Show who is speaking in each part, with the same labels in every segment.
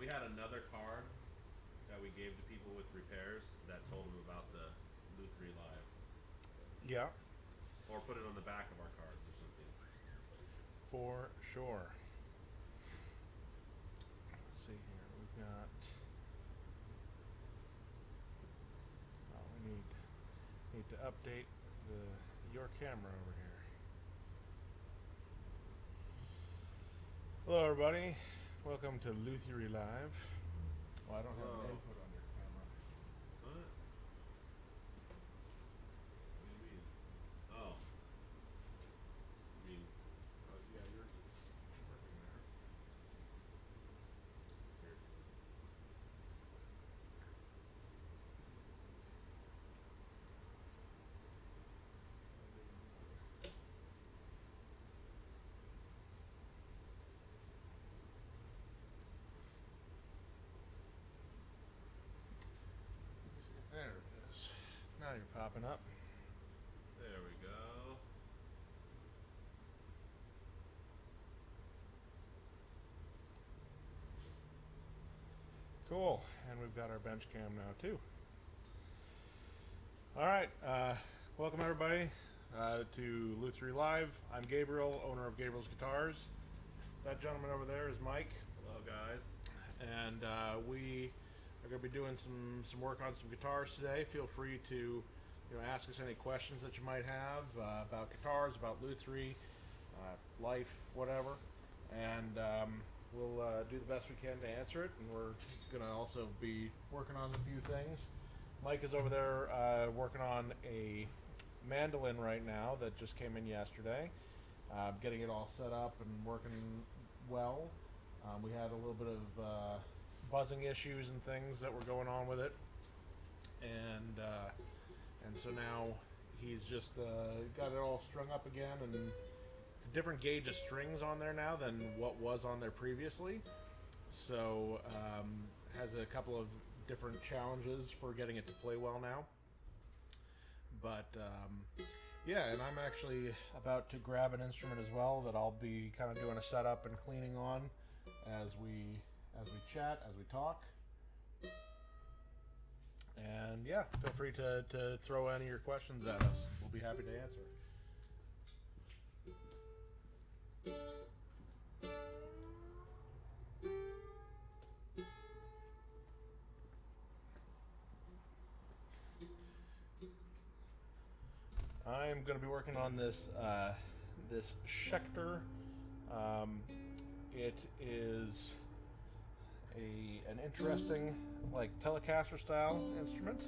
Speaker 1: We had another card that we gave to people with repairs that told them about the Luthiery Live.
Speaker 2: Yeah,
Speaker 1: Or put it on the back of our cards or something.
Speaker 2: for sure. Let's see here. We've got. Oh, we need to update your camera over here. Hello, everybody. Welcome to Luthiery Live. Well, I don't have an input on your camera.
Speaker 1: What? What do you mean? Oh. I mean,
Speaker 2: Yeah, yours is working there.
Speaker 1: here.
Speaker 2: There it is. Now you're popping up.
Speaker 1: There we go.
Speaker 2: Cool. And we've got our bench cam now, too. All right. Welcome, everybody, to Luthiery Live. I'm Gabriel, owner of Gabriel's Guitars. That gentleman over there is Mike.
Speaker 1: Hello, guys.
Speaker 2: And we are going to be doing some work on some guitars today. Feel free to ask us any questions that you might have about guitars, about Luthiery, life, whatever. And we'll do the best we can to answer it. And we're going to also be working on a few things. Mike is over there working on a mandolin right now that just came in yesterday. Getting it all set up and working well. We had a little bit of buzzing issues and things that were going on with it, and so now he's just got it all strung up again, and it's a different gauge of strings on there now than what was on there previously. So has a couple of different challenges for getting it to play well now. But yeah, and I'm actually about to grab an instrument as well that I'll be kind of doing a setup and cleaning on as we chat, as we talk. And yeah, feel free to throw any of your questions at us. We'll be happy to answer. I'm going to be working on this Schecter. It is an interesting, like, Telecaster style instrument.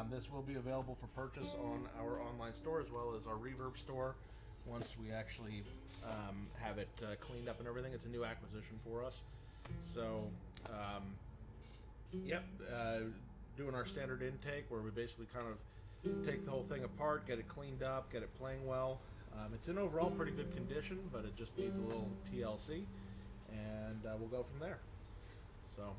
Speaker 2: This will be available for purchase on our online store as well as our Reverb store once we actually have it cleaned up and everything. It's a new acquisition for us. So, yep, doing our standard intake where we basically kind of take the whole thing apart, get it cleaned up, get it playing well. It's in overall pretty good condition, but it just needs a little TLC, and we'll go from there. So,
Speaker 1: All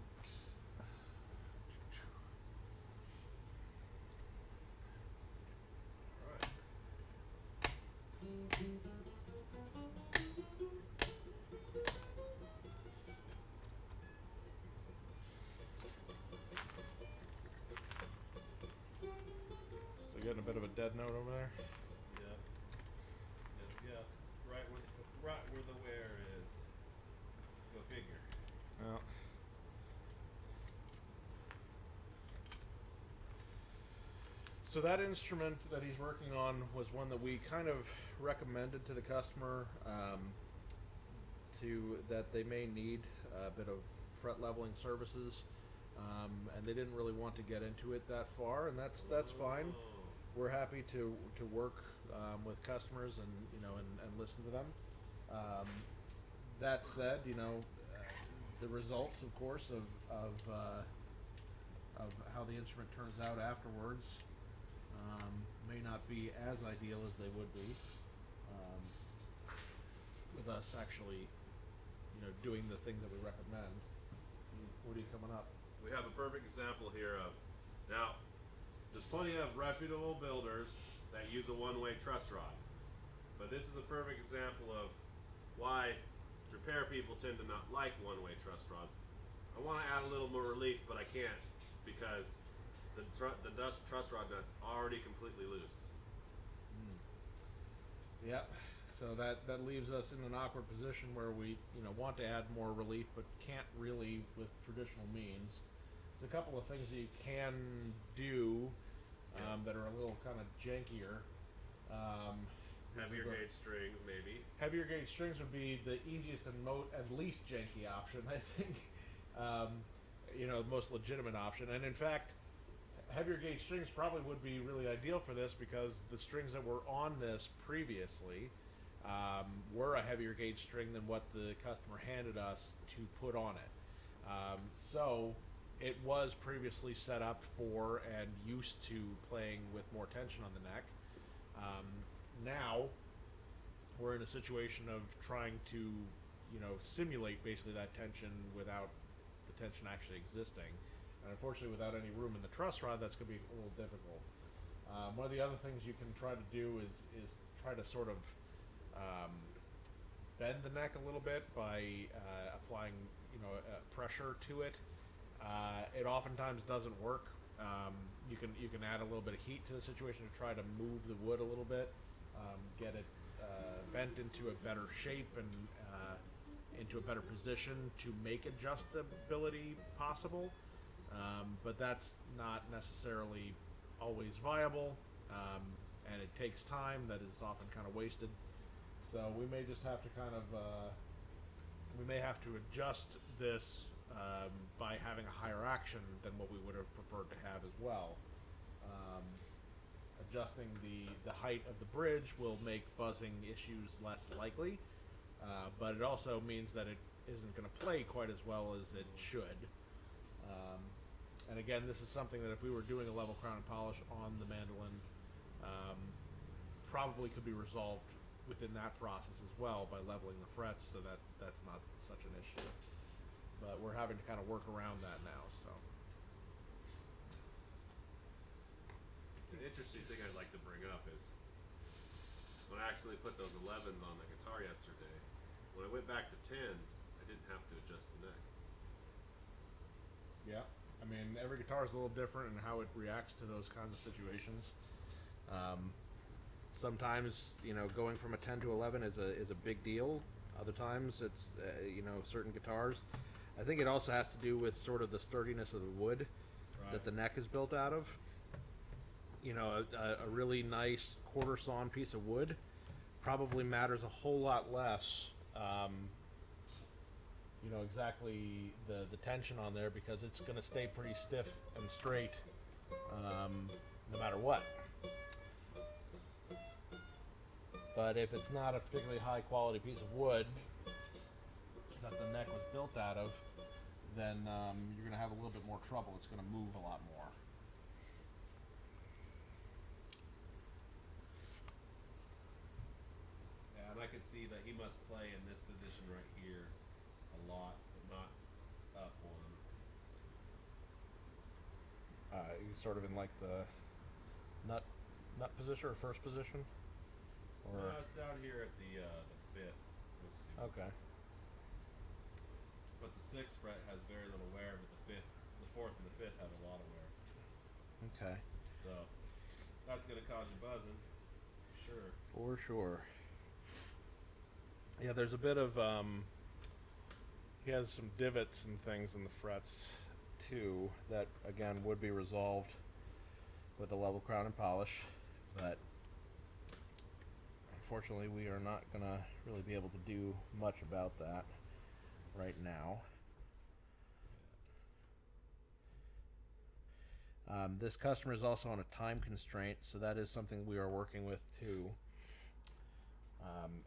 Speaker 1: right.
Speaker 2: so getting a bit of a dead note over there.
Speaker 1: Yep. Yeah. Right where the wear is. Go figure.
Speaker 2: Well, so that instrument that he's working on was one that we kind of recommended to the customer that they may need a bit of fret leveling services, and they didn't really want to get into it that far, and that's fine.
Speaker 1: Oh.
Speaker 2: We're happy to work with customers and and listen to them. That said, the results, of course, of how the instrument turns out afterwards may not be as ideal as they would be. With us actually, doing the thing that we recommend. What are you coming up?
Speaker 1: We have a perfect example here of, now, there's plenty of reputable builders that use a one-way truss rod, but this is a perfect example of why repair people tend to not like one-way truss rods. I want to add a little more relief, but I can't because the dust truss rod nut's already completely loose.
Speaker 2: Yep. So that leaves us in an awkward position where we want to add more relief, but can't really with traditional means. There's a couple of things that you can do that are a little kind of jankier.
Speaker 1: Heavier gauge strings, maybe.
Speaker 2: Heavier gauge strings would be the easiest and least janky option, I think. The most legitimate option, and in fact, heavier gauge strings probably would be really ideal for this because the strings that were on this previously were a heavier gauge string than what the customer handed us to put on it. So it was previously set up for and used to playing with more tension on the neck. Now we're in a situation of trying to simulate basically that tension without the tension actually existing. And unfortunately, without any room in the truss rod, that's going to be a little difficult. One of the other things you can try to do is try to sort of bend the neck a little bit by applying pressure to it. It oftentimes doesn't work. You can add a little bit of heat to the situation to try to move the wood a little bit, get it bent into a better shape and into a better position to make adjustability possible. But that's not necessarily always viable, and it takes time that is often kind of wasted. So we may just have to adjust this by having a higher action than what we would have preferred to have as well. Adjusting the height of the bridge will make buzzing issues less likely, but it also means that it isn't going to play quite as well as it should. And again, this is something that if we were doing a level crown and polish on the mandolin, probably could be resolved within that process as well by leveling the frets, so that's not such an issue. But we're having to kind of work around that now. So
Speaker 1: an interesting thing I'd like to bring up is when I actually put those 11s on the guitar yesterday, when I went back to 10s, I didn't have to adjust the neck.
Speaker 2: yeah, I mean, every guitar is a little different in how it reacts to those kinds of situations. Sometimes, going from a 10 to 11 is a big deal. Other times, it's certain guitars. I think it also has to do with sort of the sturdiness of the wood that the neck is built out of. A really nice quarter sawn piece of wood probably matters a whole lot less. Exactly the tension on there, because it's going to stay pretty stiff and straight no matter what. But if it's not a particularly high quality piece of wood that the neck was built out of, then you're going to have a little bit more trouble. It's going to move a lot more.
Speaker 1: Yeah, and I could see that he must play in this position right here a lot, but not up one.
Speaker 2: He's sort of in like the nut position or first position? Or
Speaker 1: No, it's down here at the 5th. Let's see.
Speaker 2: okay.
Speaker 1: But the 6th fret has very little wear, but the 4th and the 5th have a lot of wear.
Speaker 2: Okay.
Speaker 1: So that's gonna cause you buzzing, sure.
Speaker 2: For sure. Yeah, there's a bit of he has some divots and things in the frets too that again would be resolved with a level crown and polish, but unfortunately we are not gonna really be able to do much about that right now. This customer is also on a time constraint, so that is something we are working with too,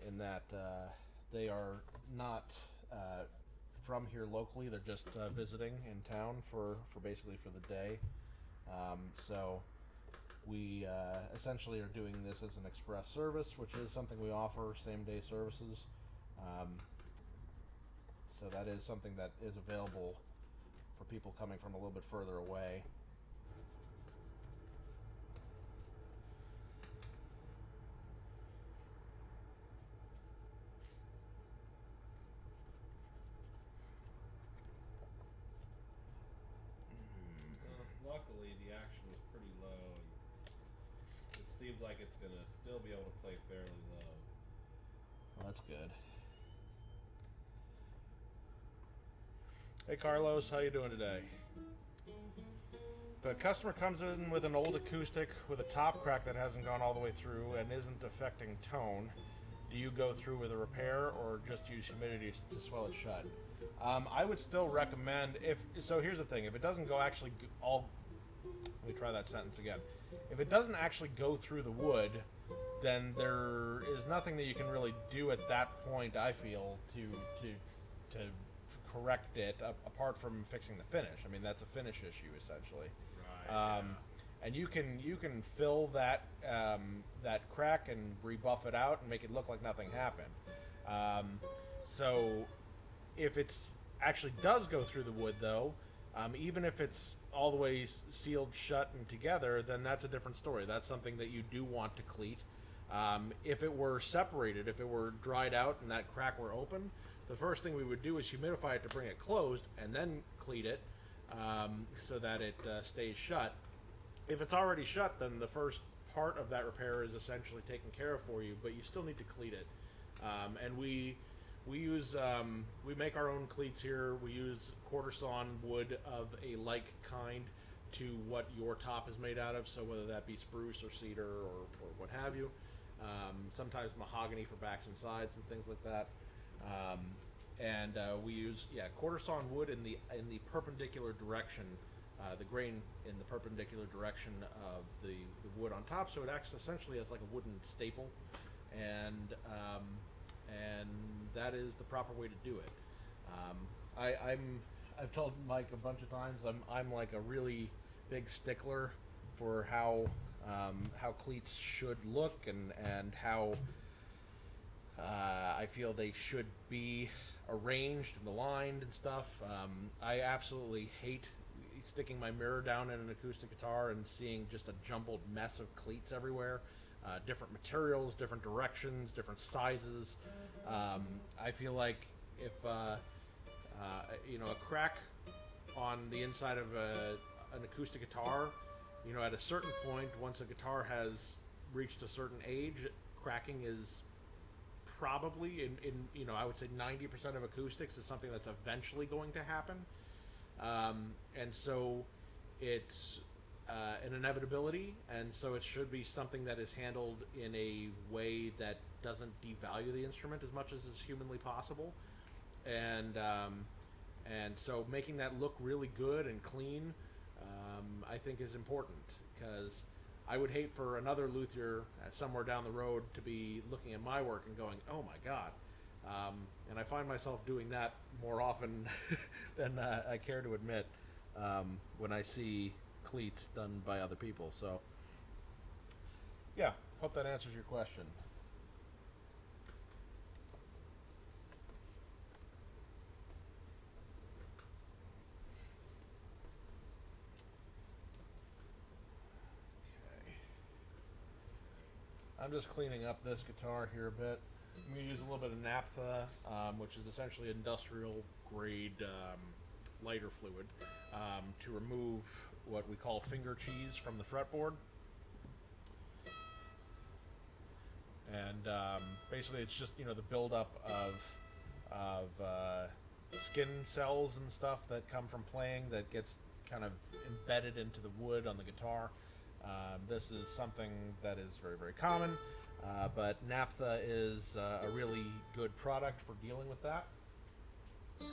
Speaker 2: in that they are not from here locally. They're just visiting in town for basically for the day. So we essentially are doing this as an express service, which is something we offer, same day services. So that is something that is available for people coming from a little bit further away.
Speaker 1: seems like it's gonna still be able to play fairly low.
Speaker 2: Well, that's good. Hey Carlos, how you doing today? If a customer comes in with an old acoustic with a top crack that hasn't gone all the way through and isn't affecting tone, do you go through with a repair or just use humidity to swell it shut? I would still recommend, so here's the thing, if it doesn't go actually let me try that sentence again. If it doesn't actually go through the wood, then there is nothing that you can really do at that point, I feel, to correct it, apart from fixing the finish. I mean, that's a finish issue, essentially.
Speaker 1: Right.
Speaker 2: And you can fill that that crack and rebuff it out and make it look like nothing happened. So if it's actually does go through the wood, though, even if it's all the way sealed shut and together, then that's a different story. That's something that you do want to cleat. If it were separated, if it were dried out and that crack were open, the first thing we would do is humidify it to bring it closed and then cleat it so that it stays shut. If it's already shut, then the first part of that repair is essentially taken care of for you, but you still need to cleat it. And we use we make our own cleats here. We use quarter sawn wood of a like kind to what your top is made out of, so whether that be spruce or cedar or what have you. Sometimes mahogany for backs and sides and things like that. We use quarter sawn wood in the perpendicular direction, the grain in the perpendicular direction of the wood on top, so it acts essentially as like a wooden staple, and that is the proper way to do it. I've told Mike a bunch of times I'm like a really big stickler for how cleats should look and how I feel they should be arranged and aligned and stuff. I absolutely hate sticking my mirror down in an acoustic guitar and seeing just a jumbled mess of cleats everywhere. Different materials, different directions, different sizes. I feel like if a crack on the inside of an acoustic guitar, at a certain point, once a guitar has reached a certain age, cracking is probably in I would say 90% of acoustics is something that's eventually going to happen, and so it's an inevitability, and so it should be something that is handled in a way that doesn't devalue the instrument as much as is humanly possible, and so making that look really good and clean, I think is important, because I would hate for another luthier somewhere down the road to be looking at my work and going, oh my god. And I find myself doing that more often than I care to admit when I see cleats done by other people. So, yeah, hope that answers your question. I'm just cleaning up this guitar here a bit. I'm going to use a little bit of naphtha, which is essentially industrial grade lighter fluid, to remove what we call finger cheese from the fretboard. And basically it's just, the buildup of skin cells and stuff that come from playing that gets kind of embedded into the wood on the guitar. This is something that is very, very common, but naphtha is a really good product for dealing with that, because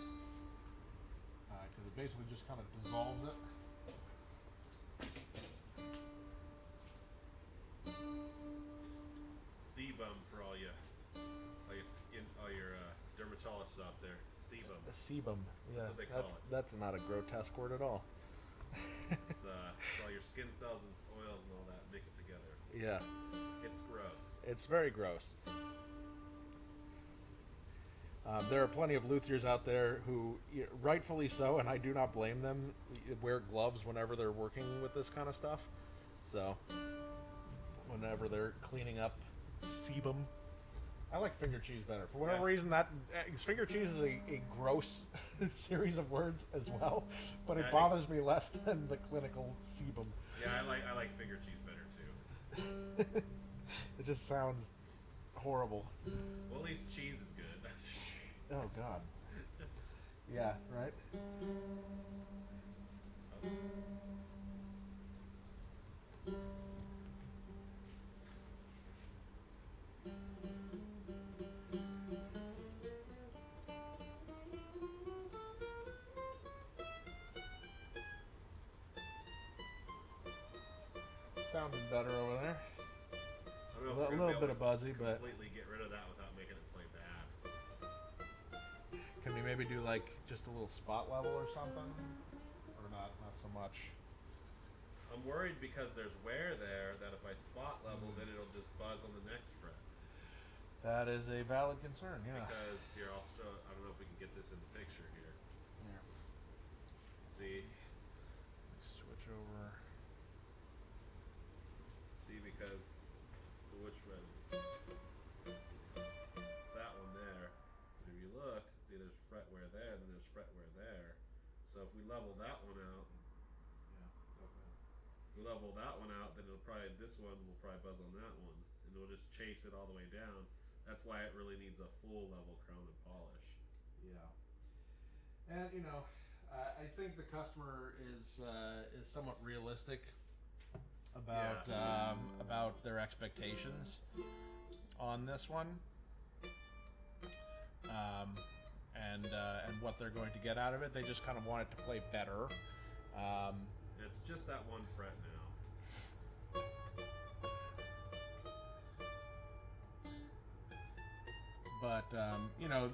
Speaker 2: it basically just kind of dissolves it.
Speaker 1: Sebum for all your dermatologists out there. Sebum.
Speaker 2: Sebum, yeah.
Speaker 1: That's what they call it.
Speaker 2: That's not a grotesque word at all.
Speaker 1: It's all your skin cells and oils and all that mixed together.
Speaker 2: Yeah.
Speaker 1: It's gross.
Speaker 2: It's very gross. There are plenty of luthiers out there who, rightfully so, and I do not blame them, wear gloves whenever they're working with this kind of stuff. So, whenever they're cleaning up sebum. I like finger cheese better. For whatever reason, that finger cheese is a gross series of words as well, but it bothers me less than the clinical sebum.
Speaker 1: Yeah, I like finger cheese better too.
Speaker 2: It just sounds horrible.
Speaker 1: Well, at least cheese is good.
Speaker 2: Oh God. Yeah. Right. Sounding better over there.
Speaker 1: I don't know if
Speaker 2: A
Speaker 1: we're
Speaker 2: little
Speaker 1: gonna
Speaker 2: bit
Speaker 1: be
Speaker 2: of
Speaker 1: able to
Speaker 2: buzzy, but
Speaker 1: completely get rid of that without making it play bad.
Speaker 2: can we maybe do like just a little spot level or something, or not? Not so much.
Speaker 1: I'm worried because there's wear there that if I spot level, then it'll just buzz on the next fret.
Speaker 2: That is a valid concern. Yeah.
Speaker 1: Because here, I'll show. I don't know if we can get this in the picture here.
Speaker 2: Yeah.
Speaker 1: See,
Speaker 2: Switch over.
Speaker 1: see, because so which fret? It's that one there. But if you look, see, there's fret wear there, then there's fret wear there. So if we level that one out,
Speaker 2: Yeah. Okay.
Speaker 1: if we level that one out, then it'll probably this one will probably buzz on that one, and it'll just chase it all the way down. That's why it really needs a full level crown and polish.
Speaker 2: Yeah. And you know, I think the customer is somewhat realistic about their expectations on this one, and what they're going to get out of it. They just kind of want it to play better.
Speaker 1: It's just that one fret now.
Speaker 2: But you know,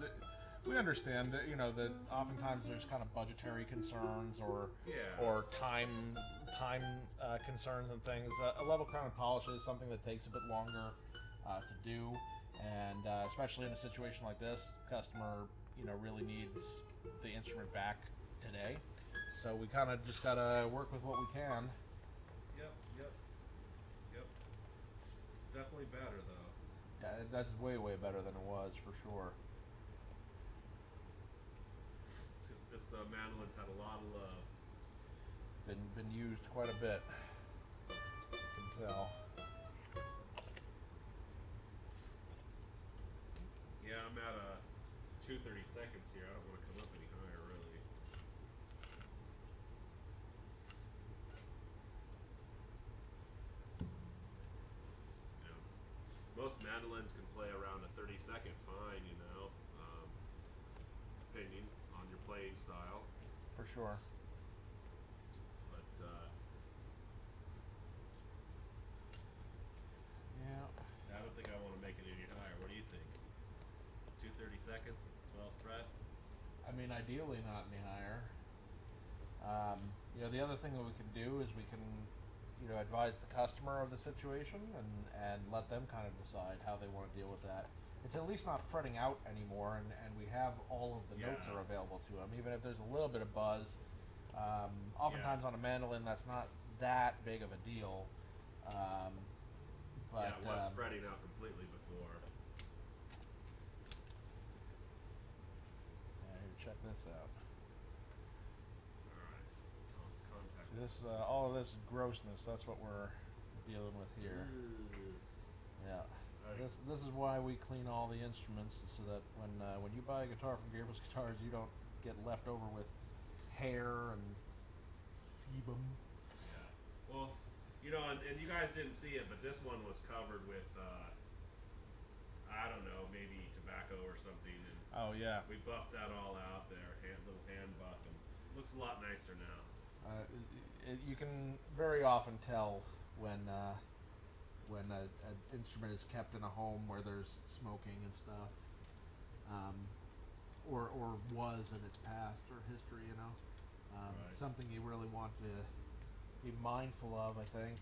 Speaker 2: we understand that, you know, that oftentimes there's kind of budgetary concerns or
Speaker 1: Yeah.
Speaker 2: or time concerns and things. A level crown and polish is something that takes a bit longer to do, and especially in a situation like this, customer, you know, really needs the instrument back today. So we kind of just gotta work with what we can.
Speaker 1: Yep. It's definitely better though.
Speaker 2: That's way better than it was for sure.
Speaker 1: This mandolin's had a lot of love.
Speaker 2: Been used quite a bit. You can tell.
Speaker 1: Yeah, I'm at 2:30 seconds here. I don't want to come up any higher, really. You know, most mandolins can play around a 30-second fine, you know, depending on your playing style.
Speaker 2: For sure.
Speaker 1: But
Speaker 2: Yeah.
Speaker 1: I don't think I want to make it any higher. What do you think? 2:30 seconds, 12th fret.
Speaker 2: I mean, ideally not any higher. You know, the other thing that we can do is we can, you know, advise the customer of the situation and let them kind of decide how they want to deal with that. It's at least not fretting out anymore, and we have all of the notes
Speaker 1: Yeah.
Speaker 2: are available to them, even if there's a little bit of buzz. Oftentimes on a mandolin, that's not that big of a deal. But
Speaker 1: Yeah, it was fretting out completely before.
Speaker 2: yeah, here, check this out.
Speaker 1: Alright. Contact.
Speaker 2: This all of this grossness. That's what we're dealing with here. Yeah.
Speaker 1: Alright.
Speaker 2: This is why we clean all the instruments, so that when you buy a guitar from Gabriel's Guitars, you don't get left over with hair and sebum.
Speaker 1: Yeah. Well, you know, and you guys didn't see it, but this one was covered with, I don't know, maybe tobacco or something, and
Speaker 2: Oh yeah.
Speaker 1: we buffed that all out there, little hand buff, and it looks a lot nicer now.
Speaker 2: You can very often tell when an instrument is kept in a home where there's smoking and stuff, or was in its past or history. You know,
Speaker 1: Right.
Speaker 2: something you really want to be mindful of. I think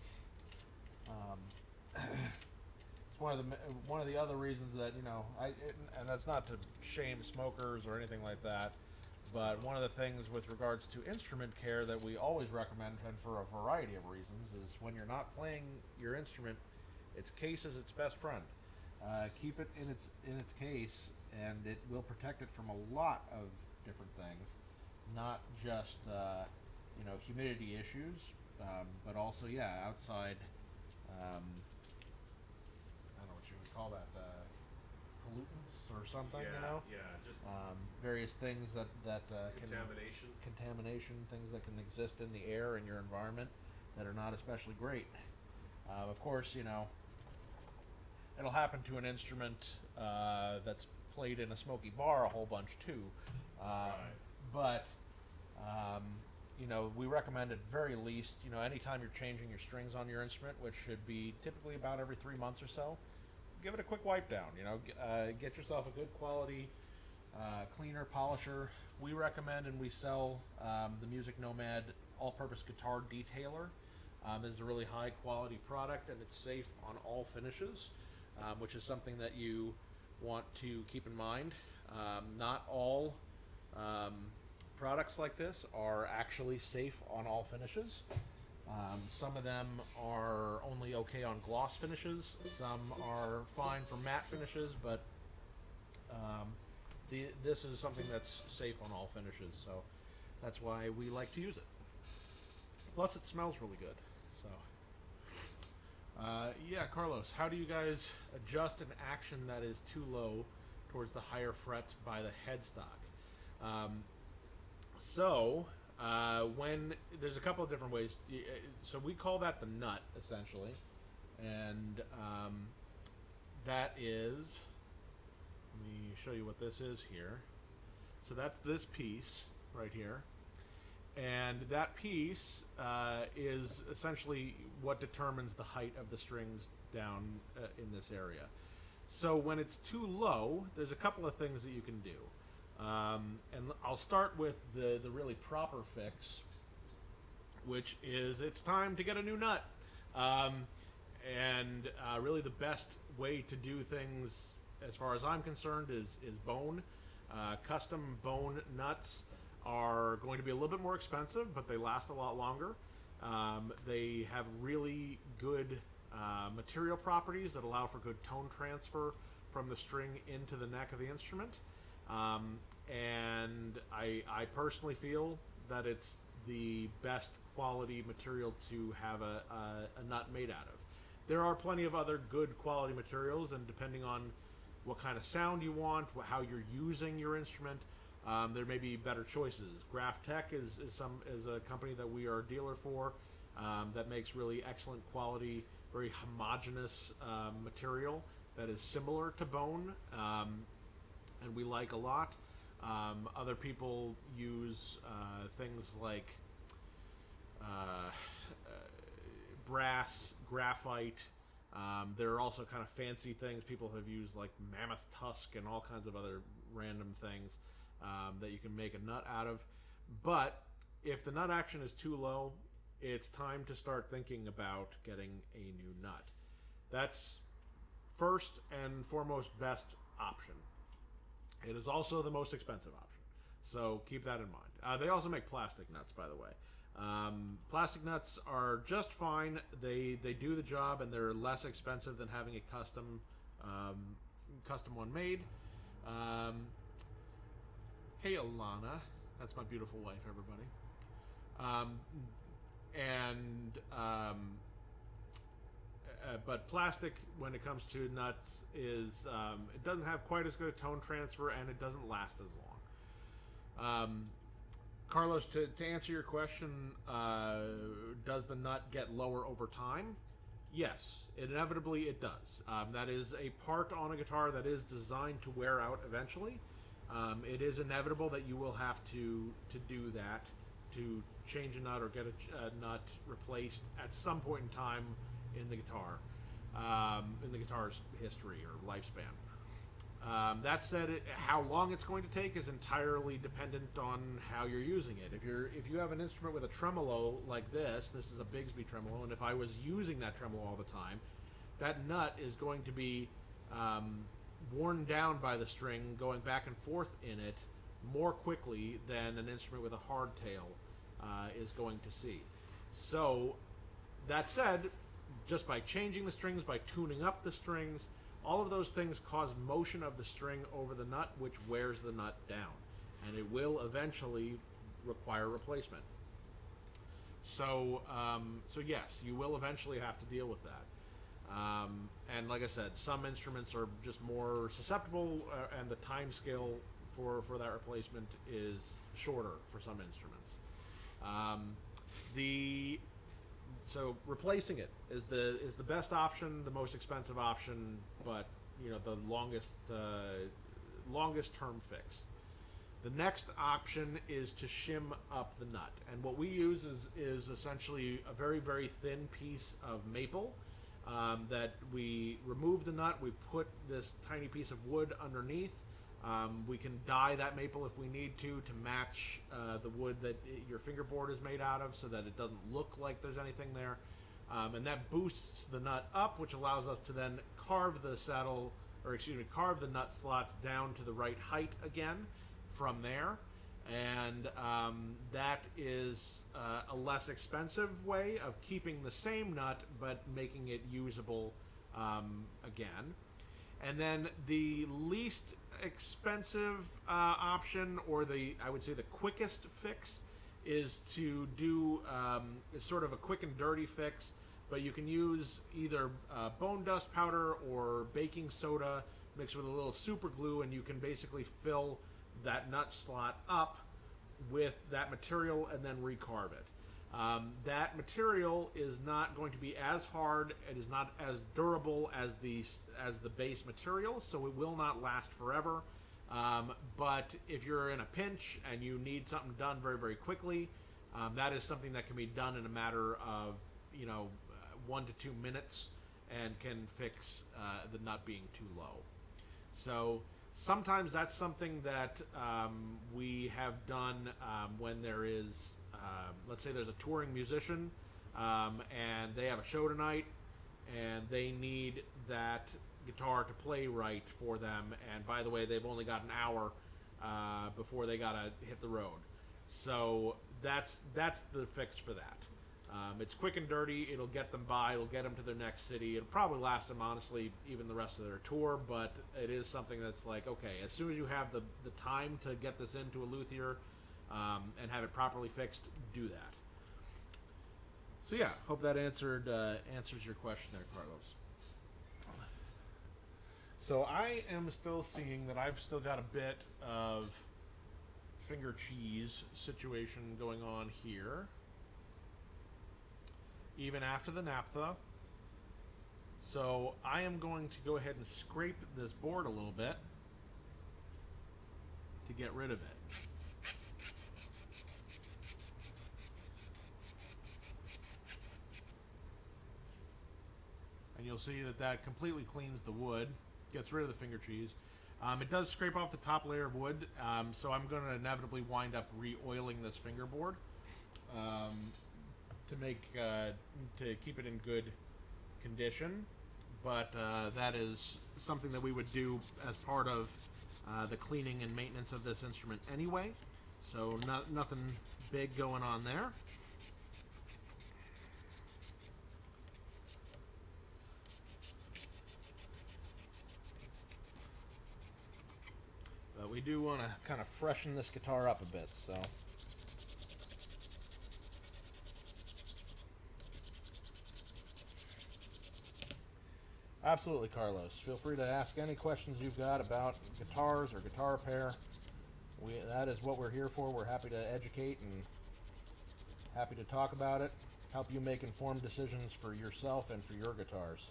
Speaker 2: it's one of the other reasons that, you know, and that's not to shame smokers or anything like that. But one of the things with regards to instrument care that we always recommend, and for a variety of reasons, is when you're not playing your instrument, its case is its best friend. Keep it in its case, and it will protect it from a lot of different things, not just humidity issues, but also outside call that, pollutants or something,
Speaker 1: Yeah,
Speaker 2: you know?
Speaker 1: yeah, just
Speaker 2: Various things that
Speaker 1: contamination.
Speaker 2: contamination, things that can exist in the air in your environment that are not especially great. Of course, you know, it'll happen to an instrument that's played in a smoky bar a whole bunch too.
Speaker 1: Right.
Speaker 2: But you know, we recommend at very least, you know, anytime you're changing your strings on your instrument, which should be typically about every 3 months or so, give it a quick wipe down. You know, get yourself a good quality cleaner, polisher. We recommend and we sell the Music Nomad all-purpose guitar detailer. This is a really high quality product and it's safe on all finishes, which is something that you want to keep in mind. Not all products like this are actually safe on all finishes. Some of them are only okay on gloss finishes. Some are fine for matte finishes, but this is something that's safe on all finishes, so that's why we like to use it. Plus, it smells really good. So, yeah, Carlos, how do you guys adjust an action that is too low towards the higher frets by the headstock? When there's a couple of different ways. So we call that the nut, essentially, and that is. Let me show you what this is here. So that's this piece right here, and that piece is essentially what determines the height of the strings down in this area. So when it's too low, there's a couple of things that you can do. And I'll start with the really proper fix, which is it's time to get a new nut. Really the best way to do things, as far as I'm concerned, is bone. Custom bone nuts are going to be a little bit more expensive, but they last a lot longer. They have really good material properties that allow for good tone transfer from the string into the neck of the instrument. And I personally feel that it's the best quality material to have a nut made out of. There are plenty of other good quality materials, and depending on what kind of sound you want, how you're using your instrument, there may be better choices. Graph Tech is a company that we are a dealer for that makes really excellent quality, very homogeneous material that is similar to bone. And we like a lot. Other people use things like brass, graphite. There are also kind of fancy things. People have used like mammoth tusk and all kinds of other random things that you can make a nut out of. But if the nut action is too low, it's time to start thinking about getting a new nut. That's first and foremost best option. It is also the most expensive option, so keep that in mind. They also make plastic nuts, by the way. Plastic nuts are just fine. They do the job, and they're less expensive than having a custom one made. Hey, Alana, that's my beautiful wife, everybody. But plastic, when it comes to nuts, is it doesn't have quite as good a tone transfer, and it doesn't last as long. Carlos, to answer your question, does the nut get lower over time? Yes, inevitably it does. That is a part on a guitar that is designed to wear out eventually. It is inevitable that you will have to do that, to change a nut or get a nut replaced at some point in time in the guitar's history or lifespan. That said, how long it's going to take is entirely dependent on how you're using it. If you have an instrument with a tremolo like this is a Bigsby tremolo, and if I was using that tremolo all the time, that nut is going to be worn down by the string going back and forth in it more quickly than an instrument with a hardtail is going to see. So, that said, just by changing the strings, by tuning up the strings, all of those things cause motion of the string over the nut, which wears the nut down, and it will eventually require replacement. So yes, you will eventually have to deal with that. And like I said, some instruments are just more susceptible, and the time scale for that replacement is shorter for some instruments. So replacing it is the best option, the most expensive option, but the longest term fix. The next option is to shim up the nut, and what we use is essentially a very, very thin piece of maple that we remove the nut. We put this tiny piece of wood underneath. We can dye that maple if we need to match the wood that your fingerboard is made out of, so that it doesn't look like there's anything there. And that boosts the nut up, which allows us to then carve the carve the nut slots down to the right height again from there. And that is a less expensive way of keeping the same nut but making it usable again. And then the least expensive option, or I would say the quickest fix, is to do sort of a quick and dirty fix, but you can use either bone dust powder or baking soda mixed with a little super glue, and you can basically fill that nut slot up with that material and then recarve it. That material is not going to be as hard, it is not as durable as the base material, so it will not last forever. But if you're in a pinch and you need something done very, very quickly, that is something that can be done in a matter of 1 to 2 minutes and can fix the nut being too low. So sometimes that's something that we have done when there is, let's say there's a touring musician and they have a show tonight and they need that guitar to play right for them, and by the way, they've only got an hour before they gotta hit the road. So that's the fix for that. It's quick and dirty. It'll get them by. It'll get them to their next city. It'll probably last them, honestly, even the rest of their tour. But it is something that's like, okay, as soon as you have the time to get this into a luthier and have it properly fixed, do that. So yeah, hope that answers your question there, Carlos. So I am still seeing that I've still got a bit of finger cheese situation going on here, even after the naphtha. So I am going to go ahead and scrape this board a little bit to get rid of it. And you'll see that completely cleans the wood, gets rid of the finger cheese. It does scrape off the top layer of wood, so I'm going to inevitably wind up re-oiling this fingerboard to keep it in good condition. But that is something that we would do as part of the cleaning and maintenance of this instrument anyway. So nothing big going on there. But we do want to kind of freshen this guitar up a bit, so. Absolutely, Carlos. Feel free to ask any questions you've got about guitars or guitar repair. That is what we're here for. We're happy to educate and happy to talk about it, help you make informed decisions for yourself and for your guitars.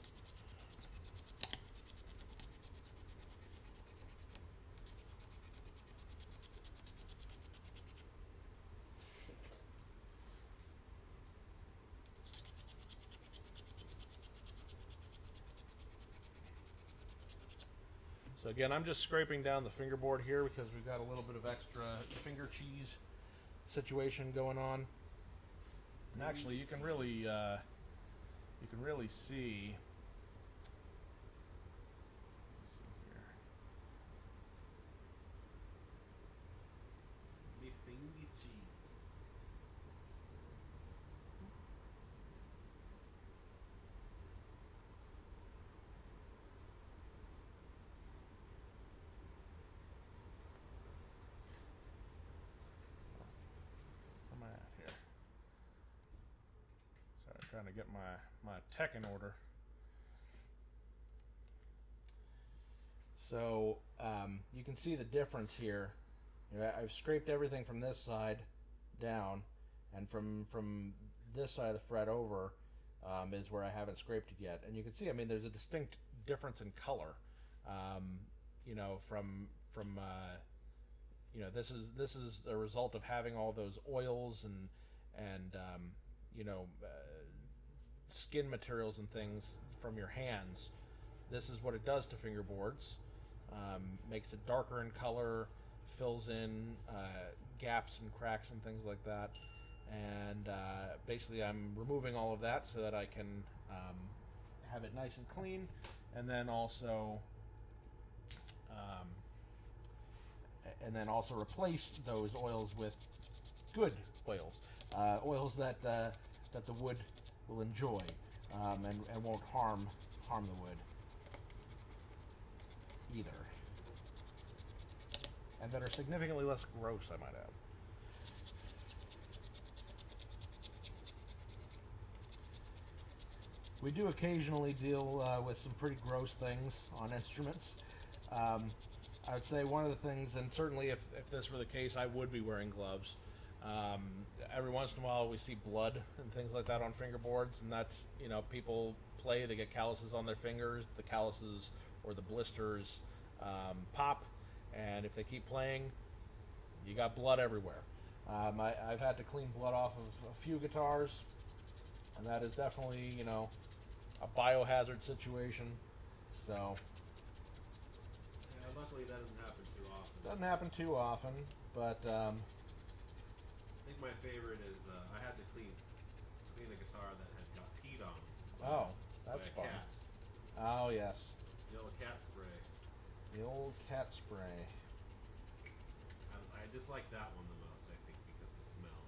Speaker 2: So again, I'm just scraping down the fingerboard here because we've got a little bit of extra finger cheese situation going on. And actually, you can really see. Let's see here.
Speaker 1: Me finger cheese.
Speaker 2: Where am I at here? Sorry, I'm trying to get my tech in order. So you can see the difference here. I've scraped everything from this side down, and from this side of the fret over is where I haven't scraped it yet. And you can see, I mean, there's a distinct difference in color. From this is a result of having all those oils and skin materials and things from your hands. This is what it does to fingerboards. Makes it darker in color, fills in gaps and cracks and things like that. And basically I'm removing all of that so that I can have it nice and clean, and then also replace those oils with good oils, oils that the wood will enjoy, and won't harm the wood either, and that are significantly less gross, I might add. We do occasionally deal with some pretty gross things on instruments. I would say one of the things, and certainly if this were the case, I would be wearing gloves. Every once in a while we see blood and things like that on fingerboards, and that's, people play, they get calluses on their fingers, the calluses or the blisters pop, and if they keep playing, you got blood everywhere. I've had to clean blood off of a few guitars, and that is definitely, a biohazard situation. So
Speaker 1: luckily that doesn't happen too often.
Speaker 2: Doesn't happen too often, but
Speaker 1: I think my favorite is I had to clean a guitar that had got peed on.
Speaker 2: Oh, that's
Speaker 1: by a
Speaker 2: fun.
Speaker 1: cat.
Speaker 2: Oh yes,
Speaker 1: The old cat spray.
Speaker 2: the old cat spray.
Speaker 1: I dislike that one the most, I think, because the smell.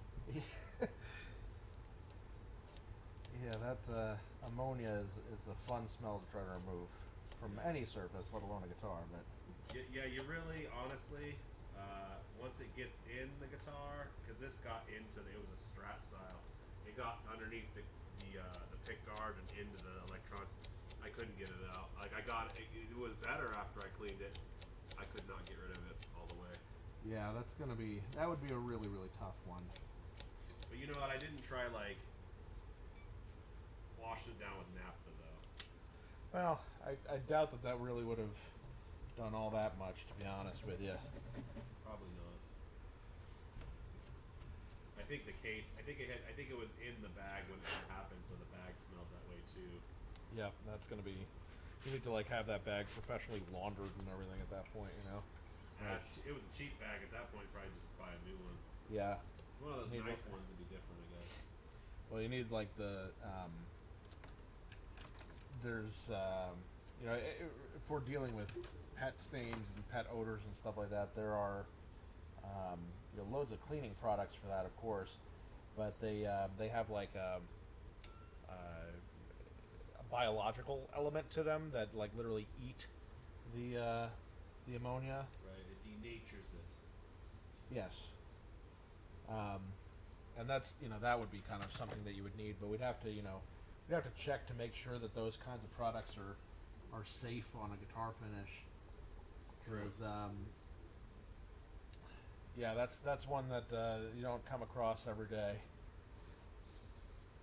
Speaker 2: Yeah, that ammonia is a fun smell to try to remove from any surface, let alone a guitar. But
Speaker 1: Yeah, you really, honestly, once it gets in the guitar, because this got into it was a Strat style. It got underneath the pick guard and into the electronics. I couldn't get it out. Like I got it. It was better after I cleaned it. I could not get rid of it all the way.
Speaker 2: yeah, that would be a really, really tough one.
Speaker 1: But you know what? I didn't try wash it down with naphtha though.
Speaker 2: Well, I doubt that really would have done all that much, to be honest with you.
Speaker 1: Probably not. I think the case. I think it was in the bag when it happened, so the bag smelled that way too.
Speaker 2: Yeah, that's gonna be. You need to have that bag professionally laundered and everything at that point, Right.
Speaker 1: It was a cheap bag at that point. Probably just buy a new one.
Speaker 2: Yeah.
Speaker 1: One of those
Speaker 2: Need
Speaker 1: nice ones would be different, I guess.
Speaker 2: Well, you need the. There's if we're dealing with pet stains and pet odors and stuff like that, there are loads of cleaning products for that, of course, but they have a biological element to them that literally eat the ammonia.
Speaker 1: Right, it denatures it.
Speaker 2: Yes. And that's that would be kind of something that you would need, but we'd have to check to make sure that those kinds of products are safe on a guitar finish. Because yeah, that's one that you don't come across every day.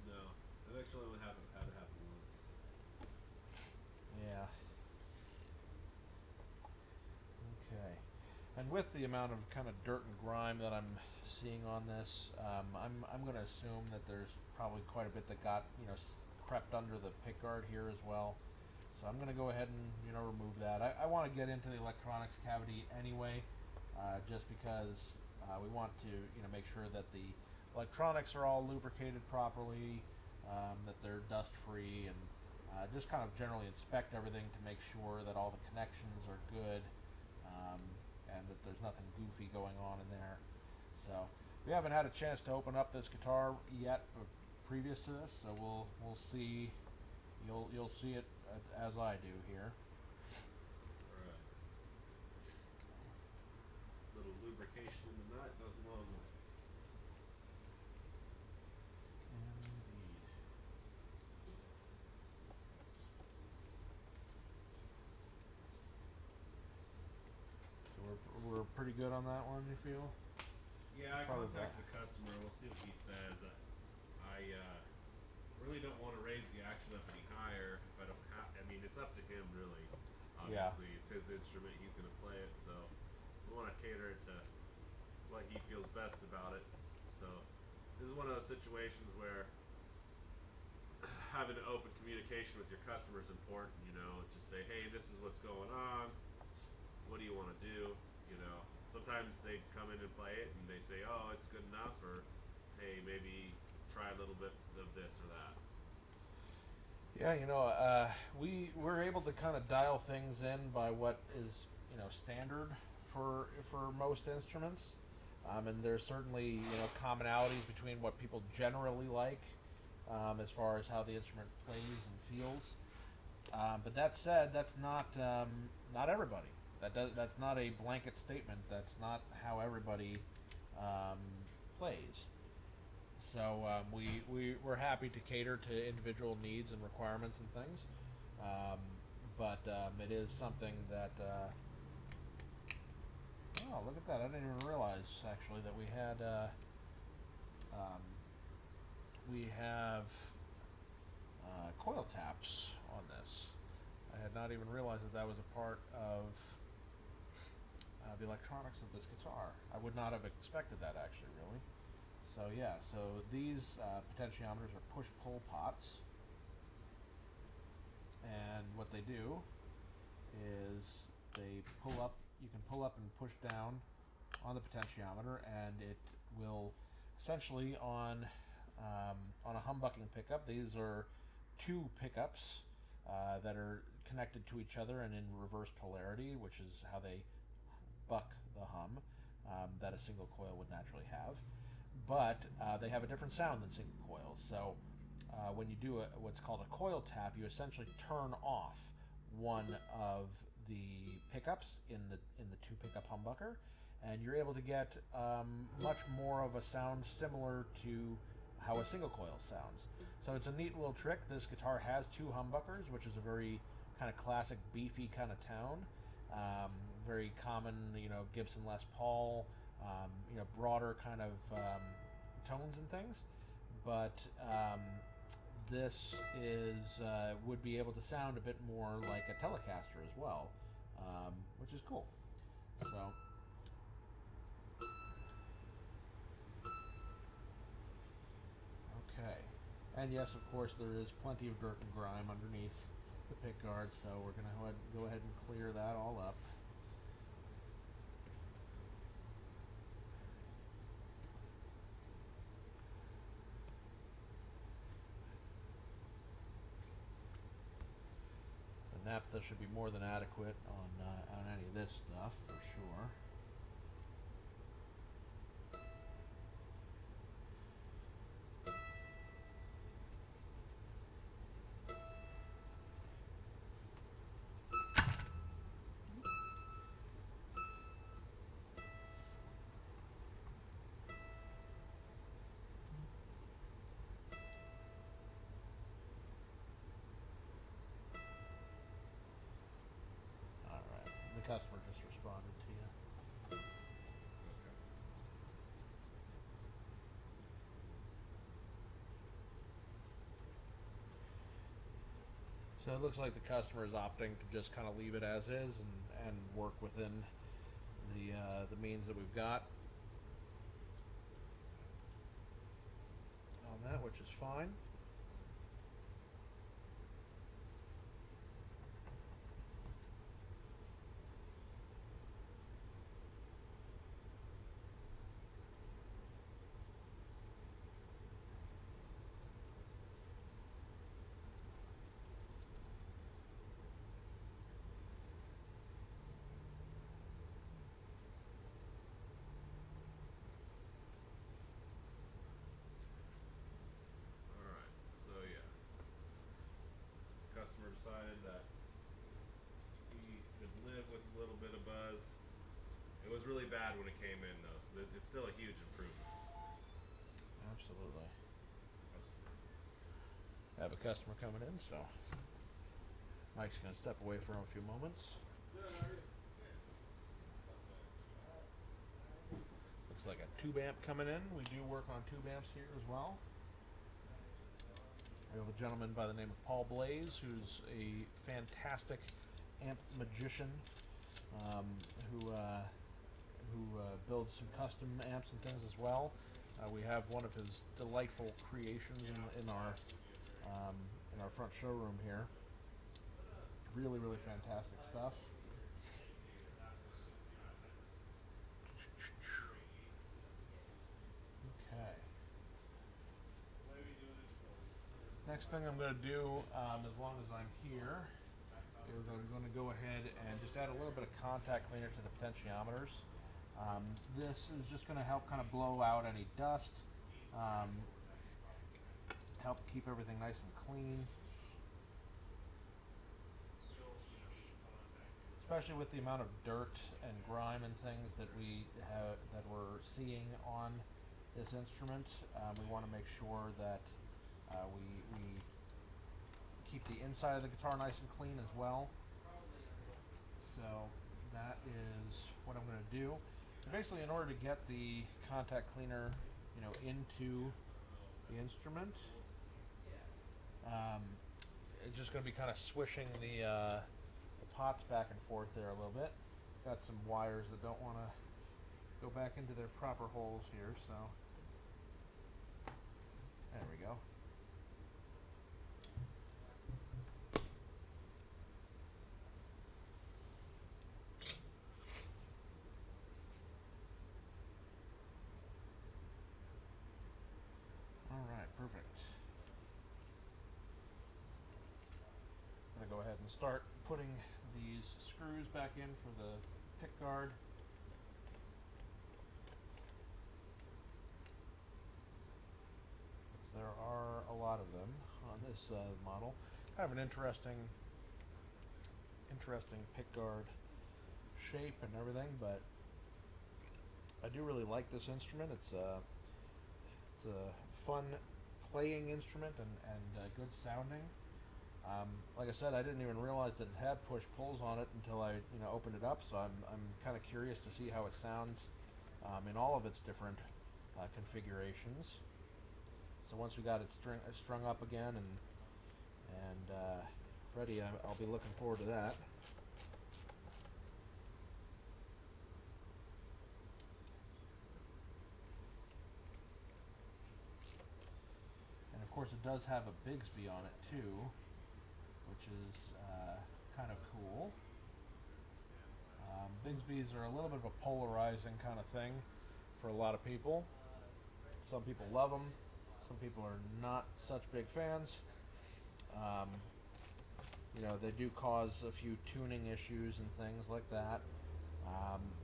Speaker 1: No, I've actually only had it happen once.
Speaker 2: Yeah. Okay. And with the amount of kind of dirt and grime that I'm seeing on this, I'm going to assume that there's probably quite a bit that got crept under the pick guard here as well. So I'm going to go ahead and remove that. I want to get into the electronics cavity anyway, just because we want to make sure that the electronics are all lubricated properly, that they're dust free, and just kind of generally inspect everything to make sure that all the connections are good, and that there's nothing goofy going on in there. So we haven't had a chance to open up this guitar yet previous to this, so we'll see. You'll see it as I do here.
Speaker 1: Alright. Little lubrication in the nut goes a long way.
Speaker 2: Indeed. good on that one, you feel?
Speaker 1: Yeah, I
Speaker 2: Probably
Speaker 1: contact the customer. We'll see what he says. I really don't want to raise the action up any higher if I don't have. I mean, it's up to him really.
Speaker 2: Yeah.
Speaker 1: Obviously, it's his instrument. He's going to play it, so we want to cater it to what he feels best about it. So this is one of those situations where having an open communication with your customer is important. You know, just say, hey, this is what's going on. What do you want to do? You know, sometimes they come in and play it and they say, oh, it's good enough, or hey, maybe try a little bit of this or that.
Speaker 2: Yeah, we're able to kind of dial things in by what is standard for most instruments, and there's certainly commonalities between what people generally like, as far as how the instrument plays and feels. But that said, that's not everybody. That's not a blanket statement. That's not how everybody plays. So we're happy to cater to individual needs and requirements and things, but it is something that. Oh, look at that! I didn't even realize actually that we have coil taps on this. I had not even realized that was a part of the electronics of this guitar. I would not have expected that actually, really. So yeah, so these potentiometers are push-pull pots, and what they do is they pull up. You can pull up and push down on the potentiometer, and it will essentially on a humbucking pickup. These are two pickups that are connected to each other and in reverse polarity, which is how they buck the hum that a single coil would naturally have. But they have a different sound than single coils. So when you do what's called a coil tap, you essentially turn off one of the pickups in the two pickup humbucker, and you're able to get much more of a sound similar to how a single coil sounds. So it's a neat little trick. This guitar has two humbuckers, which is a very kind of classic beefy kind of tone. Very common, Gibson Les Paul, broader kind of tones and things. But this would be able to sound a bit more like a Telecaster as well, which is cool. So. Okay. And yes, of course, there is plenty of dirt and grime underneath the pick guard, so we're going to go ahead and clear that all up. The naphtha should be more than adequate on any of this stuff, for sure. The customer just responded to you.
Speaker 1: Okay.
Speaker 2: So it looks like the customer is opting to just kind of leave it as is and work within the means that we've got on that, which is fine.
Speaker 1: Customer decided that he could live with a little bit of buzz. It was really bad when it came in, though, so it's still a huge improvement.
Speaker 2: Absolutely. I have a customer coming in, so Mike's going to step away for a few moments.
Speaker 1: Good, how are you?
Speaker 2: Looks like a tube amp coming in. We do work on tube amps here as well. We have a gentleman by the name of Paul Blaze, who's a fantastic amp magician, who builds some custom amps and things as well. We have one of his delightful creations in our front showroom here. Really, really fantastic stuff. Okay. Next thing I'm going to do, as long as I'm here, is I'm going to go ahead and just add a little bit of contact cleaner to the potentiometers. This is just going to help kind of blow out any dust, help keep everything nice and clean. Especially with the amount of dirt and grime and things that we're seeing on this instrument, we want to make sure that we keep the inside of the guitar nice and clean as well. So that is what I'm going to do. And basically, in order to get the contact cleaner, into the instrument, it's just going to be kind of swishing the pots back and forth there a little bit. Got some wires that don't want to go back into their proper holes here, so there we go. Alright, perfect. I'm going to go ahead and start putting these screws back in for the pick guard. There are a lot of them on this model. Kind of an interesting pick guard shape and everything, but I do really like this instrument. It's a fun playing instrument and good sounding. Like I said, I didn't even realize that it had push-pulls on it until I opened it up, so I'm kind of curious to see how it sounds in all of its different configurations. So once we got it strung up again and ready, I'll be looking forward to that. And of course, it does have a Bigsby on it too, which is kind of cool. Bigsbys are a little bit of a polarizing kind of thing for a lot of people. Some people love them. Some people are not such big fans. They do cause a few tuning issues and things like that.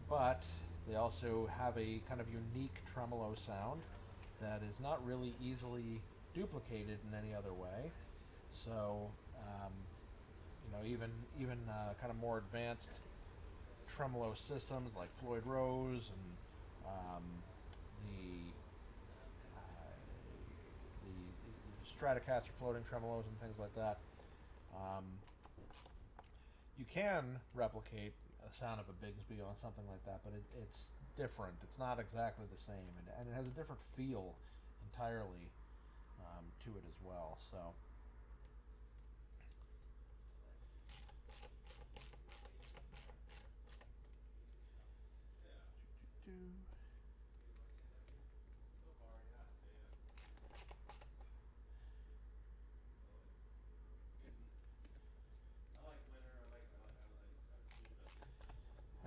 Speaker 2: But they also have a kind of unique tremolo sound that is not really easily duplicated in any other way. So, even kind of more advanced tremolo systems like Floyd Rose and the Stratocaster floating tremolos and things like that. You can replicate a sound of a Bigsby on something like that, but it's different. It's not exactly the same, and it has a different feel entirely to it as well. So.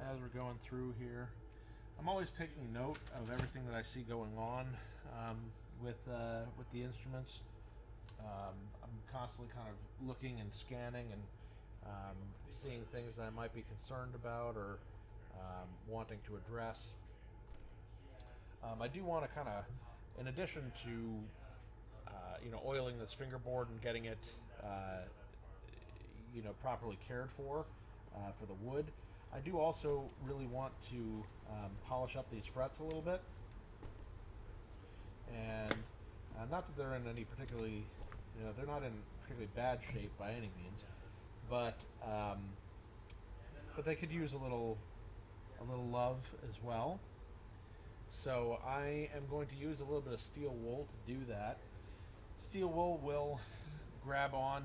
Speaker 2: As we're going through here, I'm always taking note of everything that I see going on with the instruments. I'm constantly kind of looking and scanning and seeing things that I might be concerned about or wanting to address. I do want to kind of, in addition to oiling this fingerboard and getting it properly cared for the wood, I do also really want to polish up these frets a little bit, and not that they're in any particularly, they're not in particularly bad shape by any means, but they could use a little love as well. So I am going to use a little bit of steel wool to do that. Steel wool will grab um,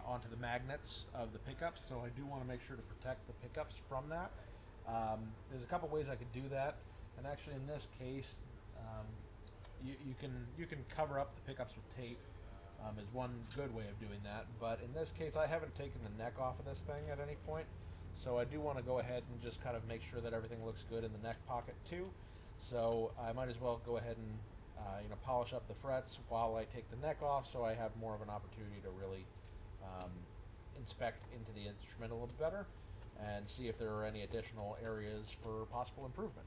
Speaker 2: onto the magnets of the pickups, so I do want to make sure to protect the pickups from that. There's a couple ways I could do that, and actually in this case, you can cover up the pickups with tape. Is one good way of doing that, but in this case I haven't taken the neck off of this thing at any point, so I do want to go ahead and just kind of make sure that everything looks good in the neck pocket too. So I might as well go ahead and polish up the frets while I take the neck off, so I have more of an opportunity to really inspect into the instrument a little bit better and see if there are any additional areas for possible improvement.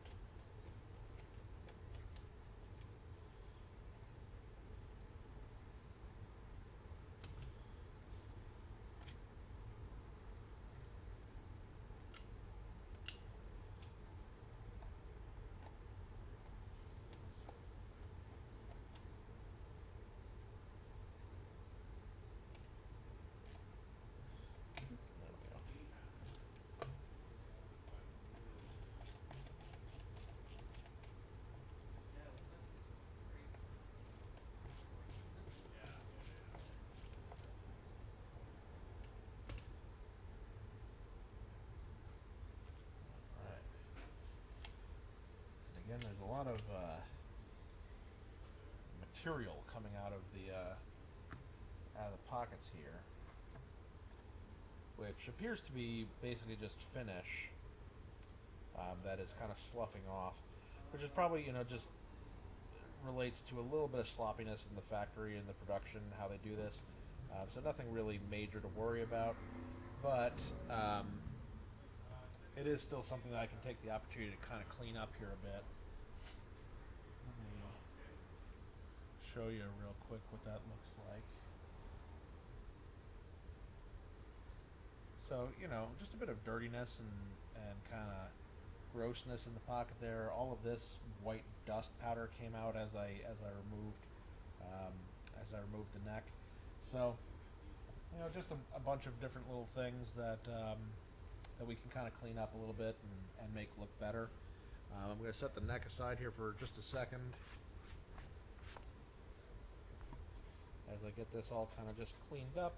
Speaker 2: There we go. All right. Again, there's a lot of material coming out of the pockets here, which appears to be basically just finish that is kind of sloughing off, which is probably just relates to a little bit of sloppiness in the factory and the production, how they do this. So nothing really major to worry about, but it is still something that I can take the opportunity to kind of clean up here a bit. Let me show you real quick what that looks like. So, just a bit of dirtiness and kind of grossness in the pocket there. All of this white dust powder came out as I removed the neck. So, just a bunch of different little things that we can kind of clean up a little bit and make look better. I'm going to set the neck aside here for just a second as I get this all kind of just cleaned up.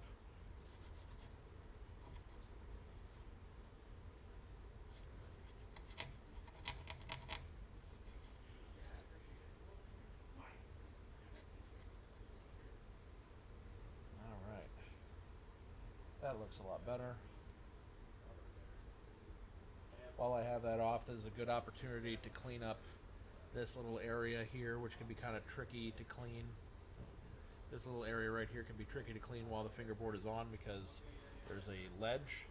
Speaker 2: That looks a lot better. While I have that off, this is a good opportunity to clean up this little area here, which can be kind of tricky to clean. This little area right here can be tricky to clean while the fingerboard is on because there's a ledge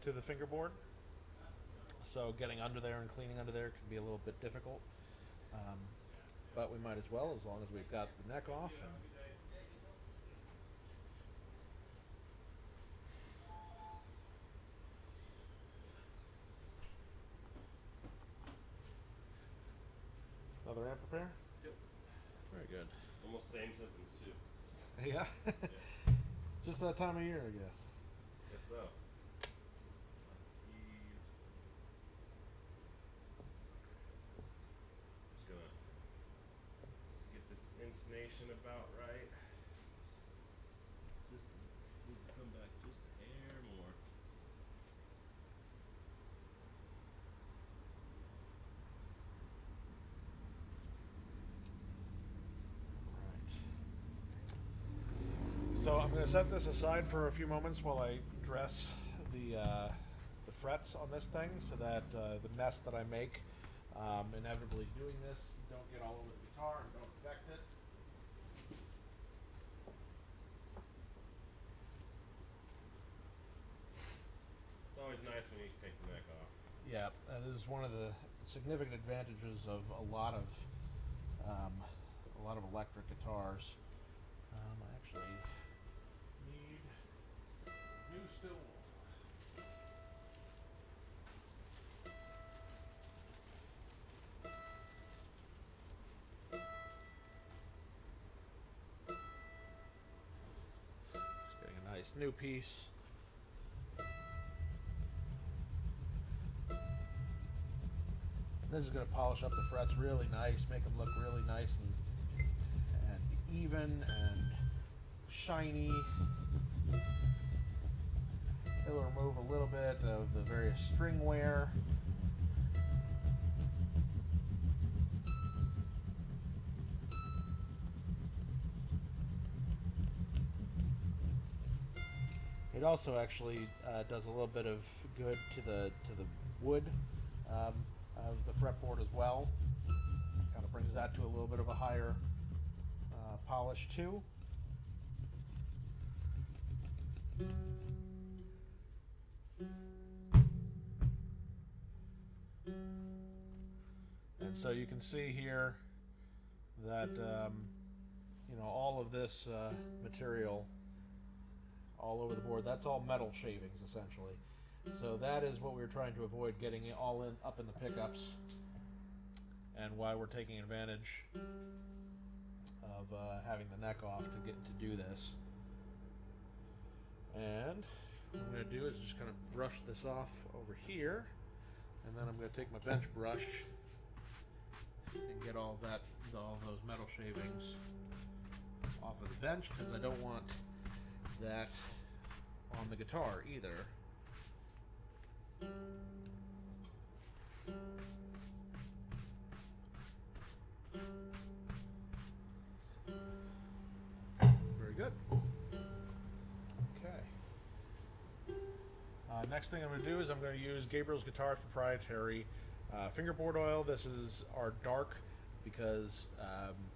Speaker 2: to the fingerboard. So getting under there and cleaning under there can be a little bit difficult. But we might as well, as long as we've got the neck off. Another amp repair?
Speaker 1: Yep.
Speaker 2: Very good.
Speaker 1: Almost same symptoms too.
Speaker 2: Yeah?
Speaker 1: Yeah.
Speaker 2: Just that time of year, I guess.
Speaker 1: Guess so. Just gonna get this intonation about right. Just need to come back just a hair more.
Speaker 2: So I'm going to set this aside for a few moments while I dress the frets on this thing so that the mess that I make inevitably doing this don't get all over the guitar and don't affect it.
Speaker 1: It's always nice when you take the neck off.
Speaker 2: Yeah, that is one of the significant advantages of a lot of electric guitars. I actually need some new steel wool. Just getting a nice new piece. This is going to polish up the frets really nice, make them look really nice and even and shiny. It'll remove a little bit of the various string wear. It also actually does a little bit of good to the wood of the fretboard as well. Kind of brings that to a little bit of a higher polish too. And so you can see here that you know, all of this material all over the board, that's all metal shavings essentially. So that is what we were trying to avoid, getting it all up in the pickups, and why we're taking advantage of having the neck off to do this. And what I'm going to do is just kind of brush this off over here, and then I'm going to take my bench brush and get all those metal shavings off of the bench, because I don't want that on the guitar either. Very good. Okay. Next thing I'm going to do is I'm going to use Gabriel's Guitar's proprietary fingerboard oil. This is our dark, because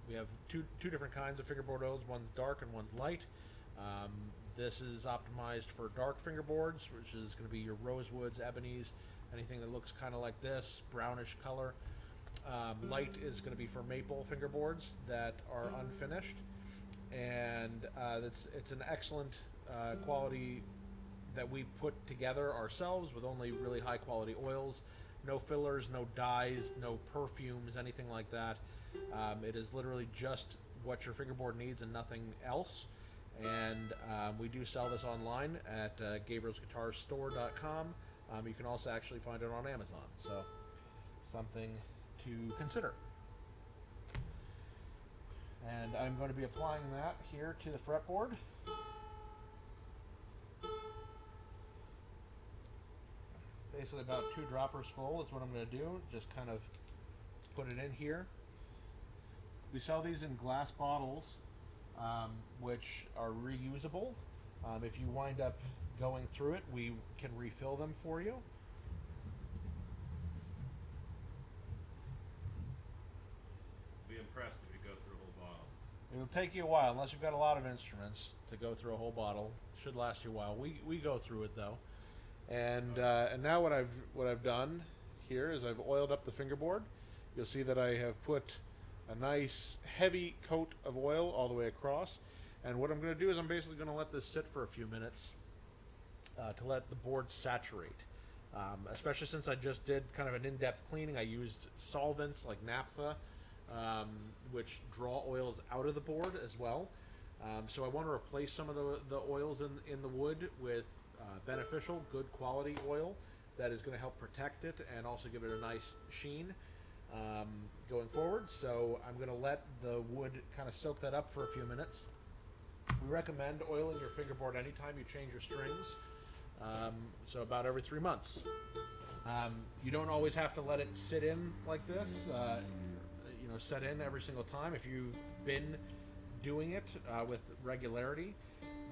Speaker 2: we have two different kinds of fingerboard oils. One's dark and one's light. This is optimized for dark fingerboards, which is going to be your rosewoods, ebonies, anything that looks kind of like this, brownish color. Light is going to be for maple fingerboards that are unfinished, and it's an excellent quality that we put together ourselves with only really high quality oils. No fillers, no dyes, no perfumes, anything like that. It is literally just what your fingerboard needs and nothing else. And we do sell this online at Gabriel'sGuitarStore.com. You can also actually find it on Amazon, so something to consider. And I'm going to be applying that here to the fretboard. Basically about 2 droppers full is what I'm going to do. Just kind of put it in here. We sell these in glass bottles, which are reusable. If you wind up going through it, we can refill them for you.
Speaker 1: Be impressed if you go through a whole bottle.
Speaker 2: It'll take you a while, unless you've got a lot of instruments, to go through a whole bottle. Should last you a while. We go through it though. And now what I've done here is I've oiled up the fingerboard. You'll see that I have put a nice heavy coat of oil all the way across. And what I'm going to do is I'm basically going to let this sit for a few minutes to let the board saturate. Especially since I just did kind of an in-depth cleaning. I used solvents like naphtha, which draw oils out of the board as well. So I want to replace some of the oils in the wood with beneficial, good quality oil that is going to help protect it and also give it a nice sheen going forward. So I'm going to let the wood kind of soak that up for a few minutes. We recommend oiling your fingerboard anytime you change your strings, so about every 3 months. You don't always have to let it sit in like this, set in every single time. If you've been doing it with regularity,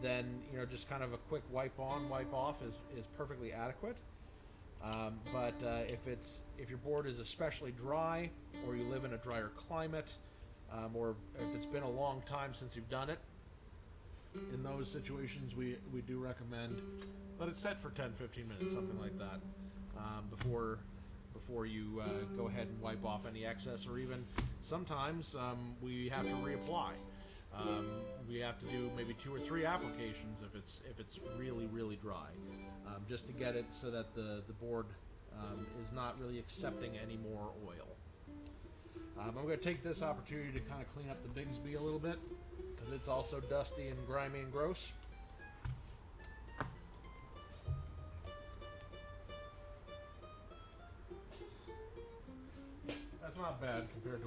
Speaker 2: then just kind of a quick wipe on, wipe off is perfectly adequate. But if your board is especially dry, or you live in a drier climate, or if it's been a long time since you've done it, in those situations we do recommend let it set for 10-15 minutes, something like that, before you go ahead and wipe off any excess, or even sometimes we have to reapply. We have to do maybe 2 or 3 applications if it's really, really dry, just to get it so that the board is not really accepting any more oil. I'm going to take this opportunity to kind of clean up the Bigsby a little bit, because it's also dusty and grimy and gross.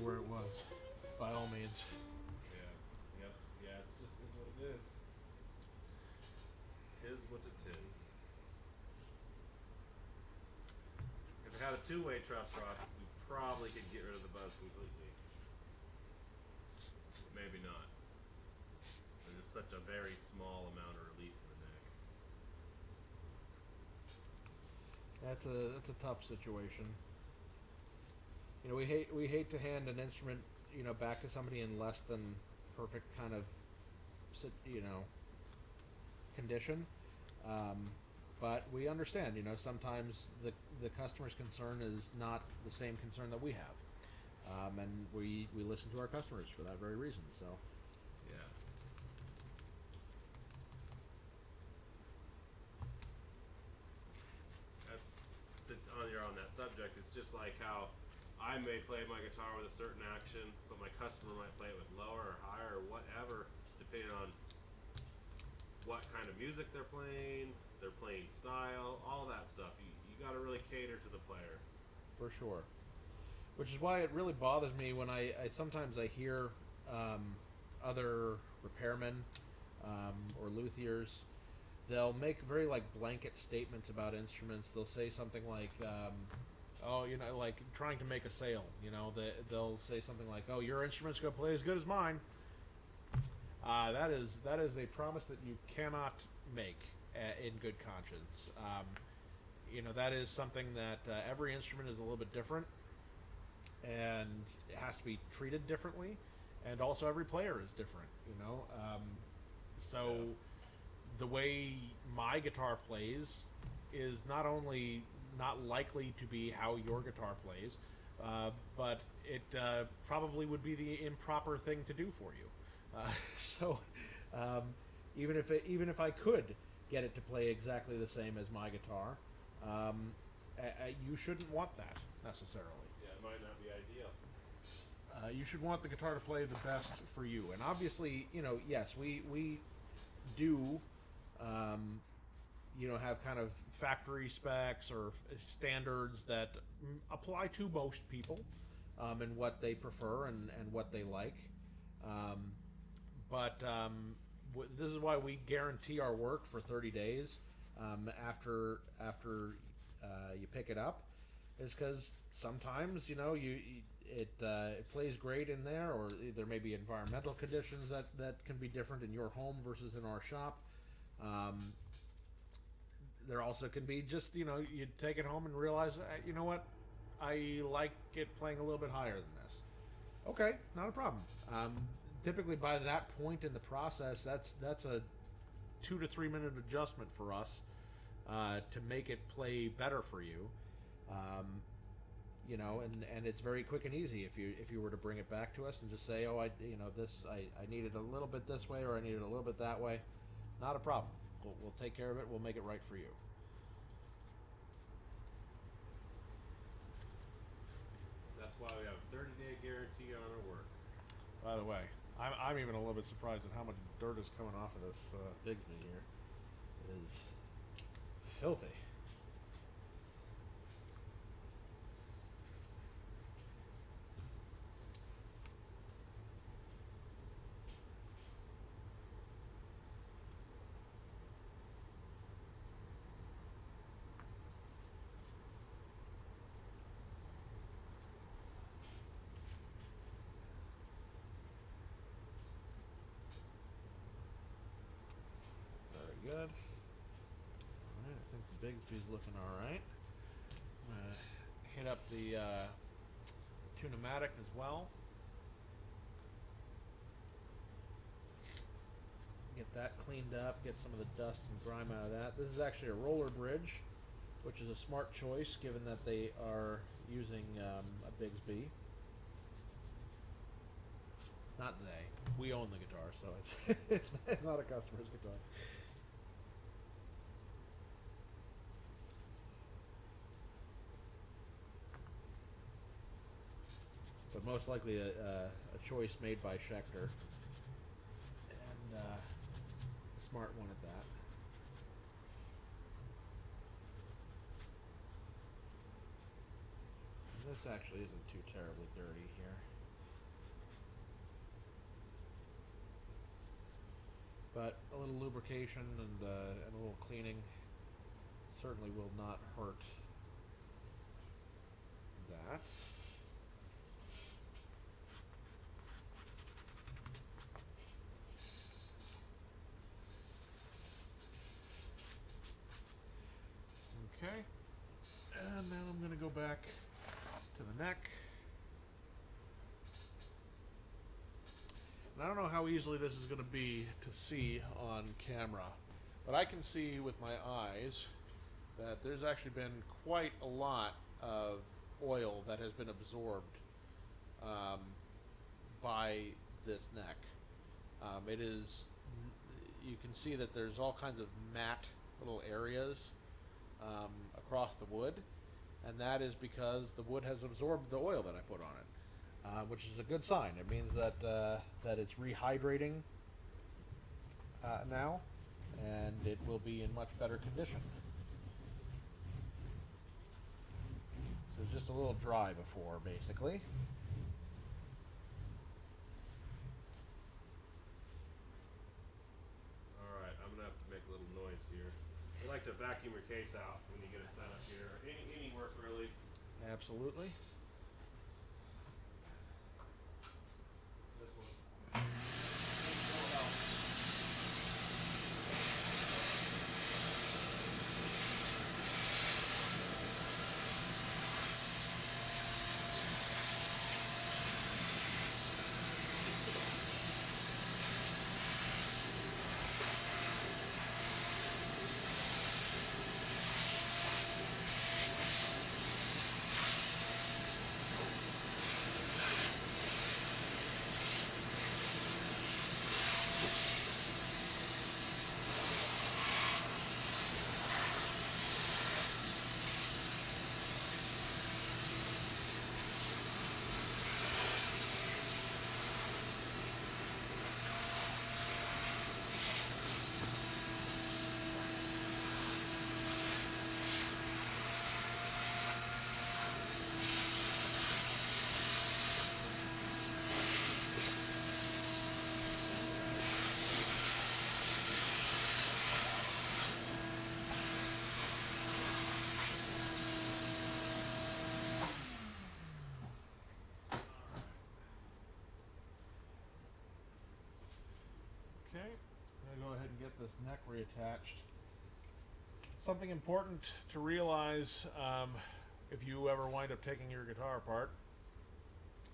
Speaker 2: where it was, by all means.
Speaker 1: Yeah. Yep. Yeah. It's just is what it is. Tis what it is. If it had a two-way truss rod, we probably could get rid of the buzz completely. But maybe not. There's just such a very small amount of relief in the neck.
Speaker 2: That's a tough situation. You know, we hate to hand an instrument, you know, back to somebody in less than perfect kind of, you know, condition. But we understand, you know, sometimes the customer's concern is not the same concern that we have, and we listen to our customers for that very reason. So,
Speaker 1: Yeah. That's since you're on that subject, it's just like how I may play my guitar with a certain action, but my customer might play it with lower or higher or whatever, depending on what kind of music they're playing, their playing style, all that stuff. You got to really cater to the player.
Speaker 2: for sure. Which is why it really bothers me when I sometimes I hear other repairmen or luthiers. They'll make very like blanket statements about instruments. They'll say something like, "Oh, you know, like trying to make a sale." You know, they'll say something like, "Oh, your instrument's gonna play as good as mine." That is a promise that you cannot make in good conscience. You know, that is something that every instrument is a little bit different, and it has to be treated differently, and also every player is different. You know, so.
Speaker 1: Yeah.
Speaker 2: The way my guitar plays is not only not likely to be how your guitar plays, but it probably would be the improper thing to do for you. So even if I could get it to play exactly the same as my guitar, you shouldn't want that necessarily.
Speaker 1: Yeah, it might not be ideal.
Speaker 2: You should want the guitar to play the best for you, and obviously, you know, yes, we do. You know, have kind of factory specs or standards that apply to most people and what they prefer and what they like. But this is why we guarantee our work for 30 days after you pick it up, is because sometimes, you know, it plays great in there, or there may be environmental conditions that can be different in your home versus in our shop. There also can be just, you know, you take it home and realize, you know what, I like it playing a little bit higher than this. Okay, not a problem. Typically by that point in the process, that's a 2 to 3 minute adjustment for us to make it play better for you. You know, and it's very quick and easy if you were to bring it back to us and just say, oh, I need it a little bit this way, or I need it a little bit that way. Not a problem. We'll take care of it. We'll make it right for you.
Speaker 1: That's why we have a 30-day guarantee on our work.
Speaker 2: By the way, I'm even a little bit surprised at how much dirt is coming off of this Bigsby here. It is filthy. Good. Alright, I think the Bigsby's looking alright. I'm going to hit up the Tune-O-Matic as well. Get that cleaned up, get some of the dust and grime out of that. This is actually a roller bridge, which is a smart choice given that they are using a Bigsby. Not they. We own the guitar, so it's not a customer's guitar. But most likely a choice made by Schecter, and a smart one at that. And this actually isn't too terribly dirty here. little lubrication and a little cleaning certainly will not hurt that. Okay, and now I'm going to go back to the neck. And I don't know how easily this is going to be to see on camera, but I can see with my eyes that there's actually been quite a lot of oil that has been absorbed by this neck. It is, you can see that there's all kinds of matte little areas across the wood, and that is because the wood has absorbed the oil that I put on it, which is a good sign. It means that that it's rehydrating now, and it will be in much better condition. So it's just a little dry before, basically.
Speaker 1: Alright, I'm going to have to make a little noise here. We like to vacuum your case out when you get it set up here. Any work, really.
Speaker 2: Absolutely.
Speaker 1: This one.
Speaker 2: Okay, I'm going to go ahead and get this neck reattached. Something important to realize if you ever wind up taking your guitar apart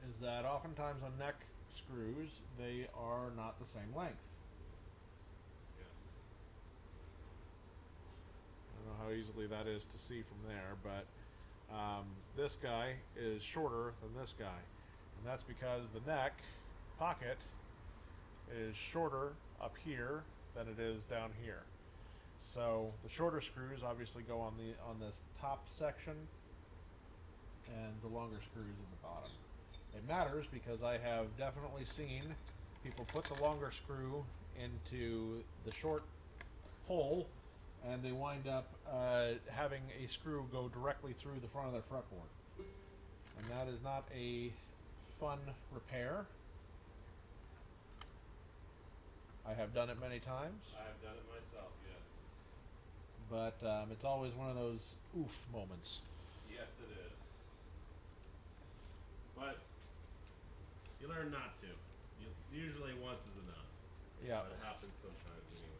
Speaker 2: is that oftentimes on neck screws, they are not the same length.
Speaker 1: Yes.
Speaker 2: I don't know how easily that is to see from there, but this guy is shorter than this guy. And that's because the neck pocket is shorter up here than it is down here. So the shorter screws obviously go on this top section, and the longer screws in the bottom. It matters because I have definitely seen people put the longer screw into the short hole, and they wind up having a screw go directly through the front of their fretboard. And that is not a fun repair. I have done it many times.
Speaker 1: I have done it myself, yes.
Speaker 2: But it's always one of those oof moments.
Speaker 1: Yes, it is. But you learn not to. Usually once is enough.
Speaker 2: Yeah.
Speaker 1: But it happens sometimes anyway.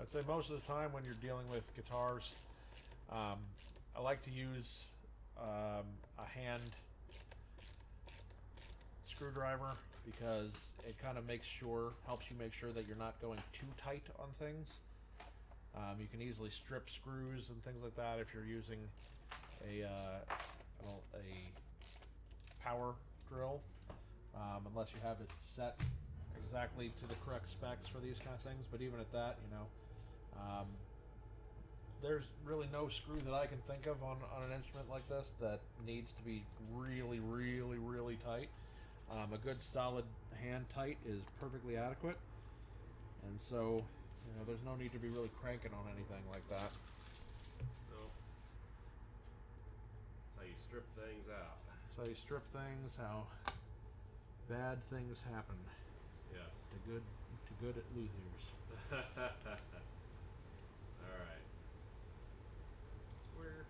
Speaker 2: I'd say most of the time when you're dealing with guitars, I like to use a hand screwdriver because it kind of helps you make sure that you're not going too tight on things. You can easily strip screws and things like that if you're using a power drill, unless you have it set exactly to the correct specs for these kind of things. But even at that, there's really no screw that I can think of on an instrument like this that needs to be really, really, really tight. A good solid hand tight is perfectly adequate, and so there's no need to be really cranking on anything like that.
Speaker 1: No. That's how you strip things out.
Speaker 2: That's how you strip things. How bad things happen.
Speaker 1: Yes.
Speaker 2: To good at Luthier's.
Speaker 1: All right. Square.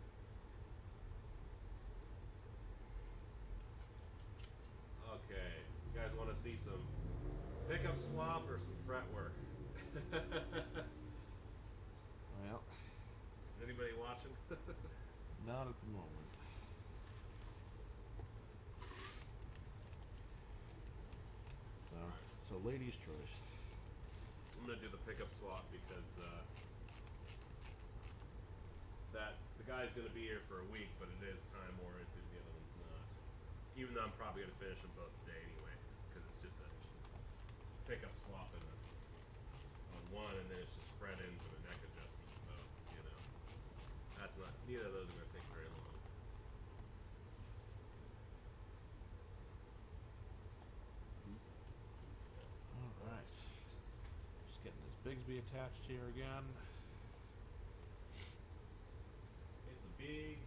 Speaker 1: Okay. You guys want to see some pickup swap or some fret work?
Speaker 2: Well,
Speaker 1: is anybody watching?
Speaker 2: not at the moment. So ladies' choice.
Speaker 1: I'm gonna do the pickup swap because that the guy's gonna be here for a week, but it is time oriented. The other one's not. Even though I'm probably gonna finish them both today anyway, because it's just a pickup swap on one, and then it's just spread ends and a neck adjustment. So that's not. Neither of those are gonna take very long.
Speaker 2: Alright. Just getting this Bigsby attached here again.
Speaker 1: It's a big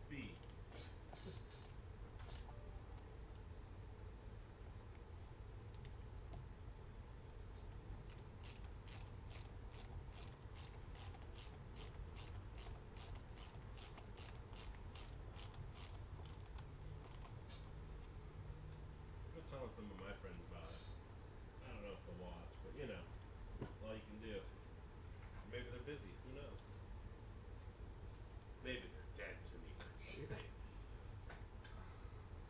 Speaker 1: speed. I'm telling some of my friends about it. I don't know if they'll watch, but that's all you can do. Maybe they're busy. Who knows? Maybe they're dead to me.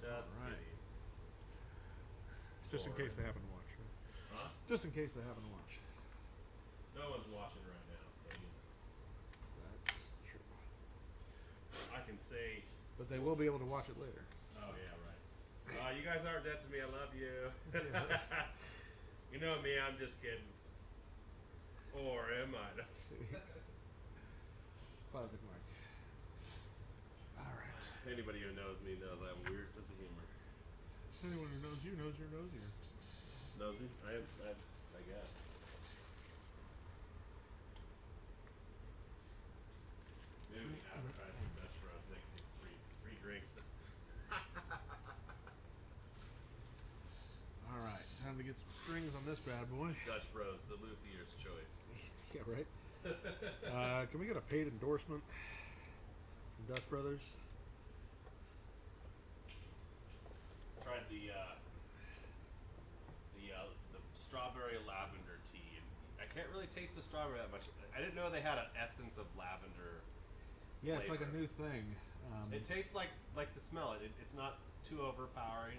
Speaker 1: Just
Speaker 2: Alright.
Speaker 1: kidding.
Speaker 2: Just in
Speaker 1: Or-
Speaker 2: case they happen to watch. Right?
Speaker 1: Huh?
Speaker 2: Just in case they happen to watch.
Speaker 1: No one's watching right now, so
Speaker 2: That's true.
Speaker 1: I can say.
Speaker 2: But they will be able to watch it later.
Speaker 1: Oh yeah, right. You guys aren't dead to me. I love you.
Speaker 2: Yeah.
Speaker 1: You know me. I'm just kidding. Or am I?
Speaker 2: Classic Mike. Alright.
Speaker 1: Anybody who knows me knows I have a weird sense of humor.
Speaker 2: Anyone who knows you knows you're nosier.
Speaker 1: Nosy? I guess. Maybe we can advertise some Dutch Bros. They can take free drinks.
Speaker 2: Alright, time to get some strings on this bad boy.
Speaker 1: Dutch Bros, the Luthier's choice.
Speaker 2: Yeah, right? Can we get a paid endorsement from Dutch Brothers?
Speaker 1: Tried the strawberry lavender tea, and I can't really taste the strawberry that much. I didn't know they had an essence of lavender.
Speaker 2: Yeah, it's like a
Speaker 1: flavor.
Speaker 2: new thing.
Speaker 1: It tastes like the smell. It's not too overpowering.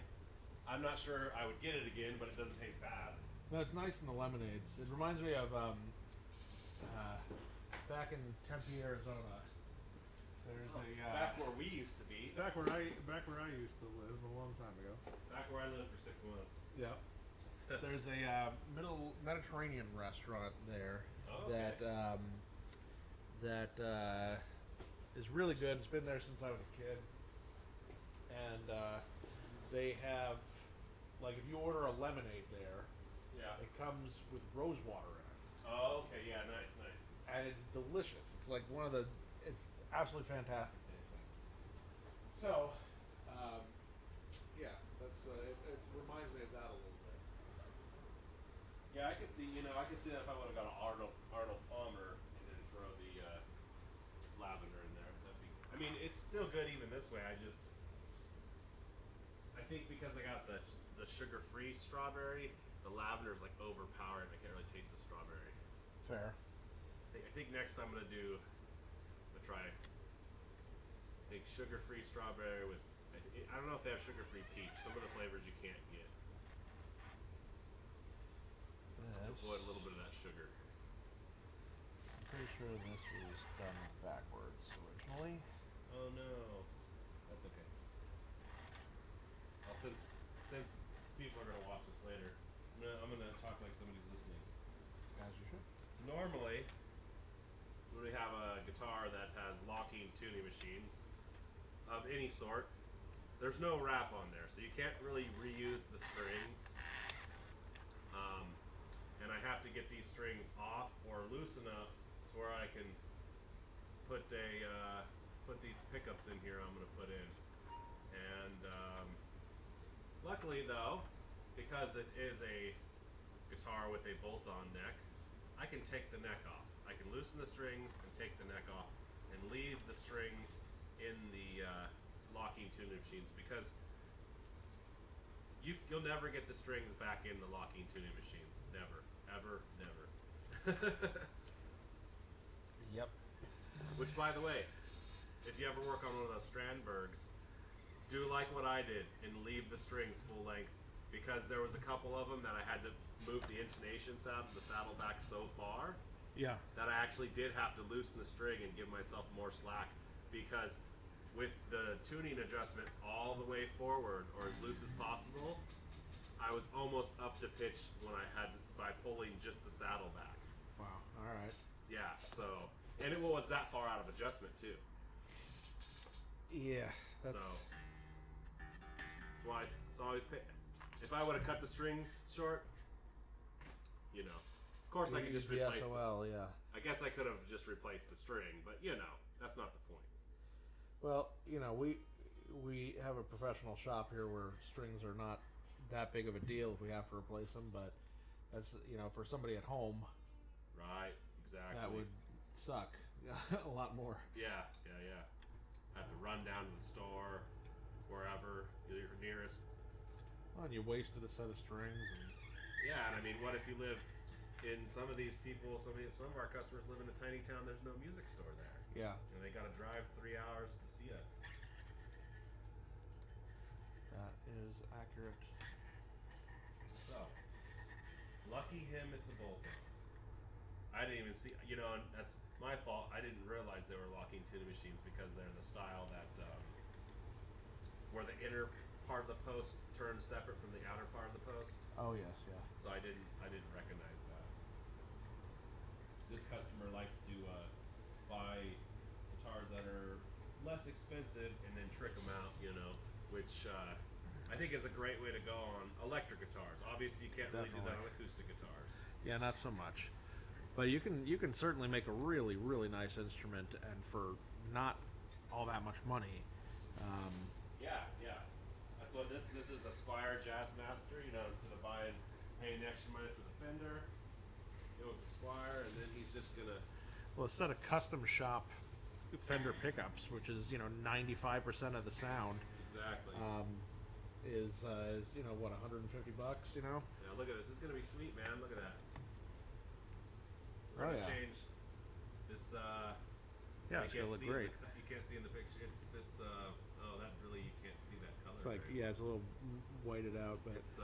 Speaker 1: I'm not sure I would get it again, but it doesn't taste bad.
Speaker 2: No, it's nice in the lemonades. It reminds me of back in Tempe, Arizona. There's
Speaker 1: Back where we used to be.
Speaker 2: back where I used to live a long time ago.
Speaker 1: Back where I lived for 6 months.
Speaker 2: Yeah. There's a middle Mediterranean restaurant there
Speaker 1: Oh, okay.
Speaker 2: that is really good. It's been there since I was a kid, and they have, like, if you order a lemonade there,
Speaker 1: Yeah.
Speaker 2: it comes with rose water in it,
Speaker 1: Oh, okay. Yeah. Nice.
Speaker 2: and it's delicious. It's like it's absolutely fantastic tasting. So, yeah, that's it reminds me of that a little bit.
Speaker 1: Yeah, I could see. I could see that if I would have got an Arnold Palmer and then throw the lavender in there. I mean, it's still good even this way. I think because I got the sugar-free strawberry, the lavender is like overpowering. I can't really taste the strawberry.
Speaker 2: Fair.
Speaker 1: I think next I'm gonna try. I think sugar-free strawberry with. I don't know if they have sugar-free peach. Some of the flavors you can't get. Just to avoid a little bit of that sugar.
Speaker 2: I'm pretty sure this was done backwards originally.
Speaker 1: Oh no, that's okay. Well, since people are gonna watch this later, I'm gonna talk like somebody's listening.
Speaker 2: As you should.
Speaker 1: So normally, when we have a guitar that has locking tuning machines of any sort, there's no wrap on there, so you can't really reuse the strings. And I have to get these strings off or loose enough to where I can put these pickups in here I'm going to put in. And luckily though, because it is a guitar with a bolt-on neck, I can take the neck off. I can loosen the strings and take the neck off and leave the strings in the locking tuning machines, because you'll never get the strings back in the locking tuning machines. Never. Ever. Never.
Speaker 2: Yep.
Speaker 1: Which, by the way, if you ever work on one of those Strandbergs, do like what I did and leave the strings full length, because there was a couple of them that I had to move the intonation sound of the saddle back so far that I actually did have to loosen the string and give myself more slack, because with the tuning adjustment all the way forward or as loose as possible, I was almost up to pitch when I had by pulling just the saddle back.
Speaker 2: Wow. All right.
Speaker 1: Yeah. So, and it was that far out of adjustment too.
Speaker 2: Yeah.
Speaker 1: So that's why it's always. If I would have cut the strings short, you know, of course I could just replace.
Speaker 2: Yeah.
Speaker 1: I guess I could have just replaced the string, but you know, that's not the point.
Speaker 2: Well, you know, we have a professional shop here where strings are not that big of a deal if we have to replace them, but that's, you know, for somebody at home,
Speaker 1: right? Exactly.
Speaker 2: That would suck a lot more.
Speaker 1: Yeah. Have to run down to the store, wherever your nearest.
Speaker 2: Well, and you wasted a set of strings. And
Speaker 1: yeah, and I mean, what if you live in some of these people? Some of our customers live in a tiny town. There's no music store there.
Speaker 2: Yeah.
Speaker 1: And they got to drive 3 hours to see us.
Speaker 2: That is accurate.
Speaker 1: So, lucky him, it's a bolt-on. I didn't even see, you know, and that's my fault. I didn't realize they were locking tuning machines, because they're the style that where the inner part of the post turns separate from the outer part of the post.
Speaker 2: Oh yes, yeah.
Speaker 1: So I didn't recognize that. This customer likes to buy guitars that are less expensive and then trick them out, you know, which I think is a great way to go on electric guitars. Obviously, you can't really do that on acoustic guitars.
Speaker 2: Yeah, not so much. But you can certainly make a really, really nice instrument, and for not all that much money.
Speaker 1: Yeah. That's what this is, a Squire Jazzmaster. You know, instead of paying extra money for the Fender, it was a Squire, and then he's just gonna.
Speaker 2: Well, a set of custom shop Fender pickups, which is, you know, 95% of the sound.
Speaker 1: Exactly.
Speaker 2: Is you know, what, $150? You know.
Speaker 1: Yeah, look at this. This is gonna be sweet, man. Look at that. We're gonna change this.
Speaker 2: Yeah, it's gonna look great.
Speaker 1: You can't see in the picture. It's this. That really, you can't see that color.
Speaker 2: It's like, yeah, it's a little whited out, but
Speaker 1: it's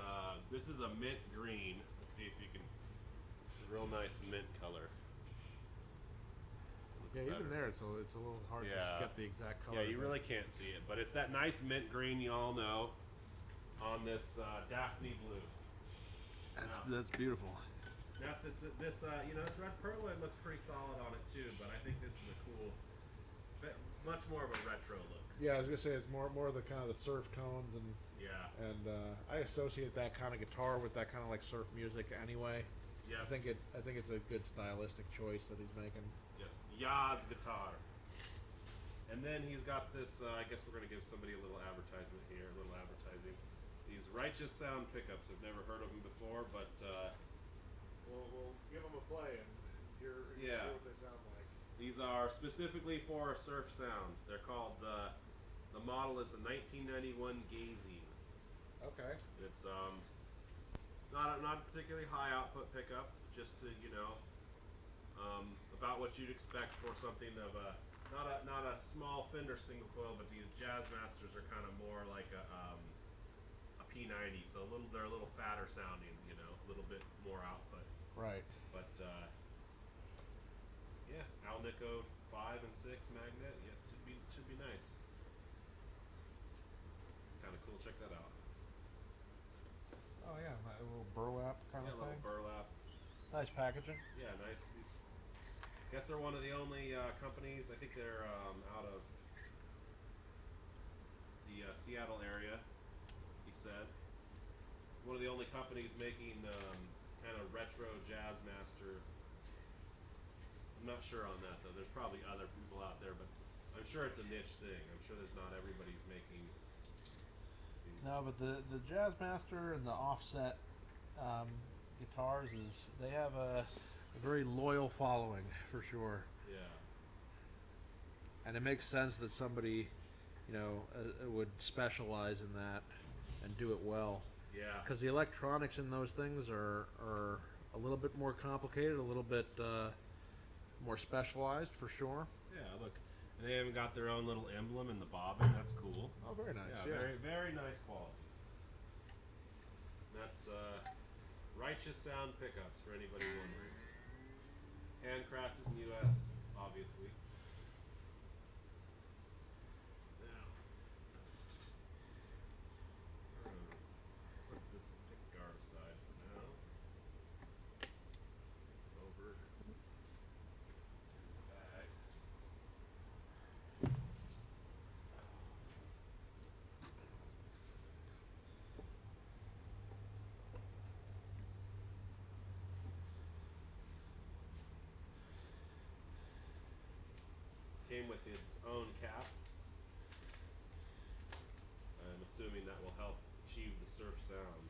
Speaker 1: this is a mint green. Let's see if you can. It's a real nice mint color.
Speaker 2: Yeah, even there, it's a little hard to get the exact color.
Speaker 1: Yeah, you really can't see it, but it's that nice mint green you all know on this Daphne blue.
Speaker 2: That's beautiful.
Speaker 1: Now this you know, this red perloid looks pretty solid on it too, but I think this is a cool, much more of a retro look.
Speaker 2: Yeah, I was gonna say it's more of the kind of the surf tones, and I associate that kind of guitar with that kind of like surf music anyway.
Speaker 1: Yeah,
Speaker 2: I think it's a good stylistic choice that he's making.
Speaker 1: Yes, Yaz guitar. And then he's got this. I guess we're gonna give somebody a little advertisement here, a little advertising. These Righteous Sound pickups. I've never heard of them before, but
Speaker 2: we'll give them a play and hear what they sound like.
Speaker 1: These are specifically for a surf sound. They're called. The model is a 1991 Gazine.
Speaker 2: Okay.
Speaker 1: It's not a particularly high output pickup, just to, you know, about what you'd expect for something of a not a small Fender single coil, but these Jazzmasters are kind of more like a P90, so they're a little fatter sounding, you know, a little bit more output.
Speaker 2: Right.
Speaker 1: But yeah, Alnico 5 and 6 magnet. Yes, should be nice. Kind of cool. Check that out.
Speaker 2: Oh yeah, a little burlap kind of thing.
Speaker 1: Yeah, a little burlap.
Speaker 2: Nice packaging.
Speaker 1: Yeah, nice. Guess they're one of the only companies. I think they're out of the the Seattle area. He said one of the only companies making kind of retro Jazzmaster. I'm not sure on that though. There's probably other people out there, but I'm sure it's a niche thing. I'm sure there's not everybody's making these.
Speaker 2: No, but the Jazzmaster and the offset guitars they have a very loyal following for sure.
Speaker 1: Yeah.
Speaker 2: And it makes sense that somebody, would specialize in that and do it well.
Speaker 1: Yeah.
Speaker 2: Because the electronics in those things are a little bit more complicated, a little bit more specialized for sure.
Speaker 1: Yeah, look. And they even got their own little emblem in the bobbin. That's cool.
Speaker 2: Oh, very nice.
Speaker 1: Yeah,
Speaker 2: Yeah.
Speaker 1: very, very nice quality. That's Righteous Sound pickups for anybody wondering. Handcrafted in the U.S., obviously. Now, we're gonna put this pickguard aside for now. Over to the bag. Came with its own cap. I'm assuming that will help achieve the surf sound.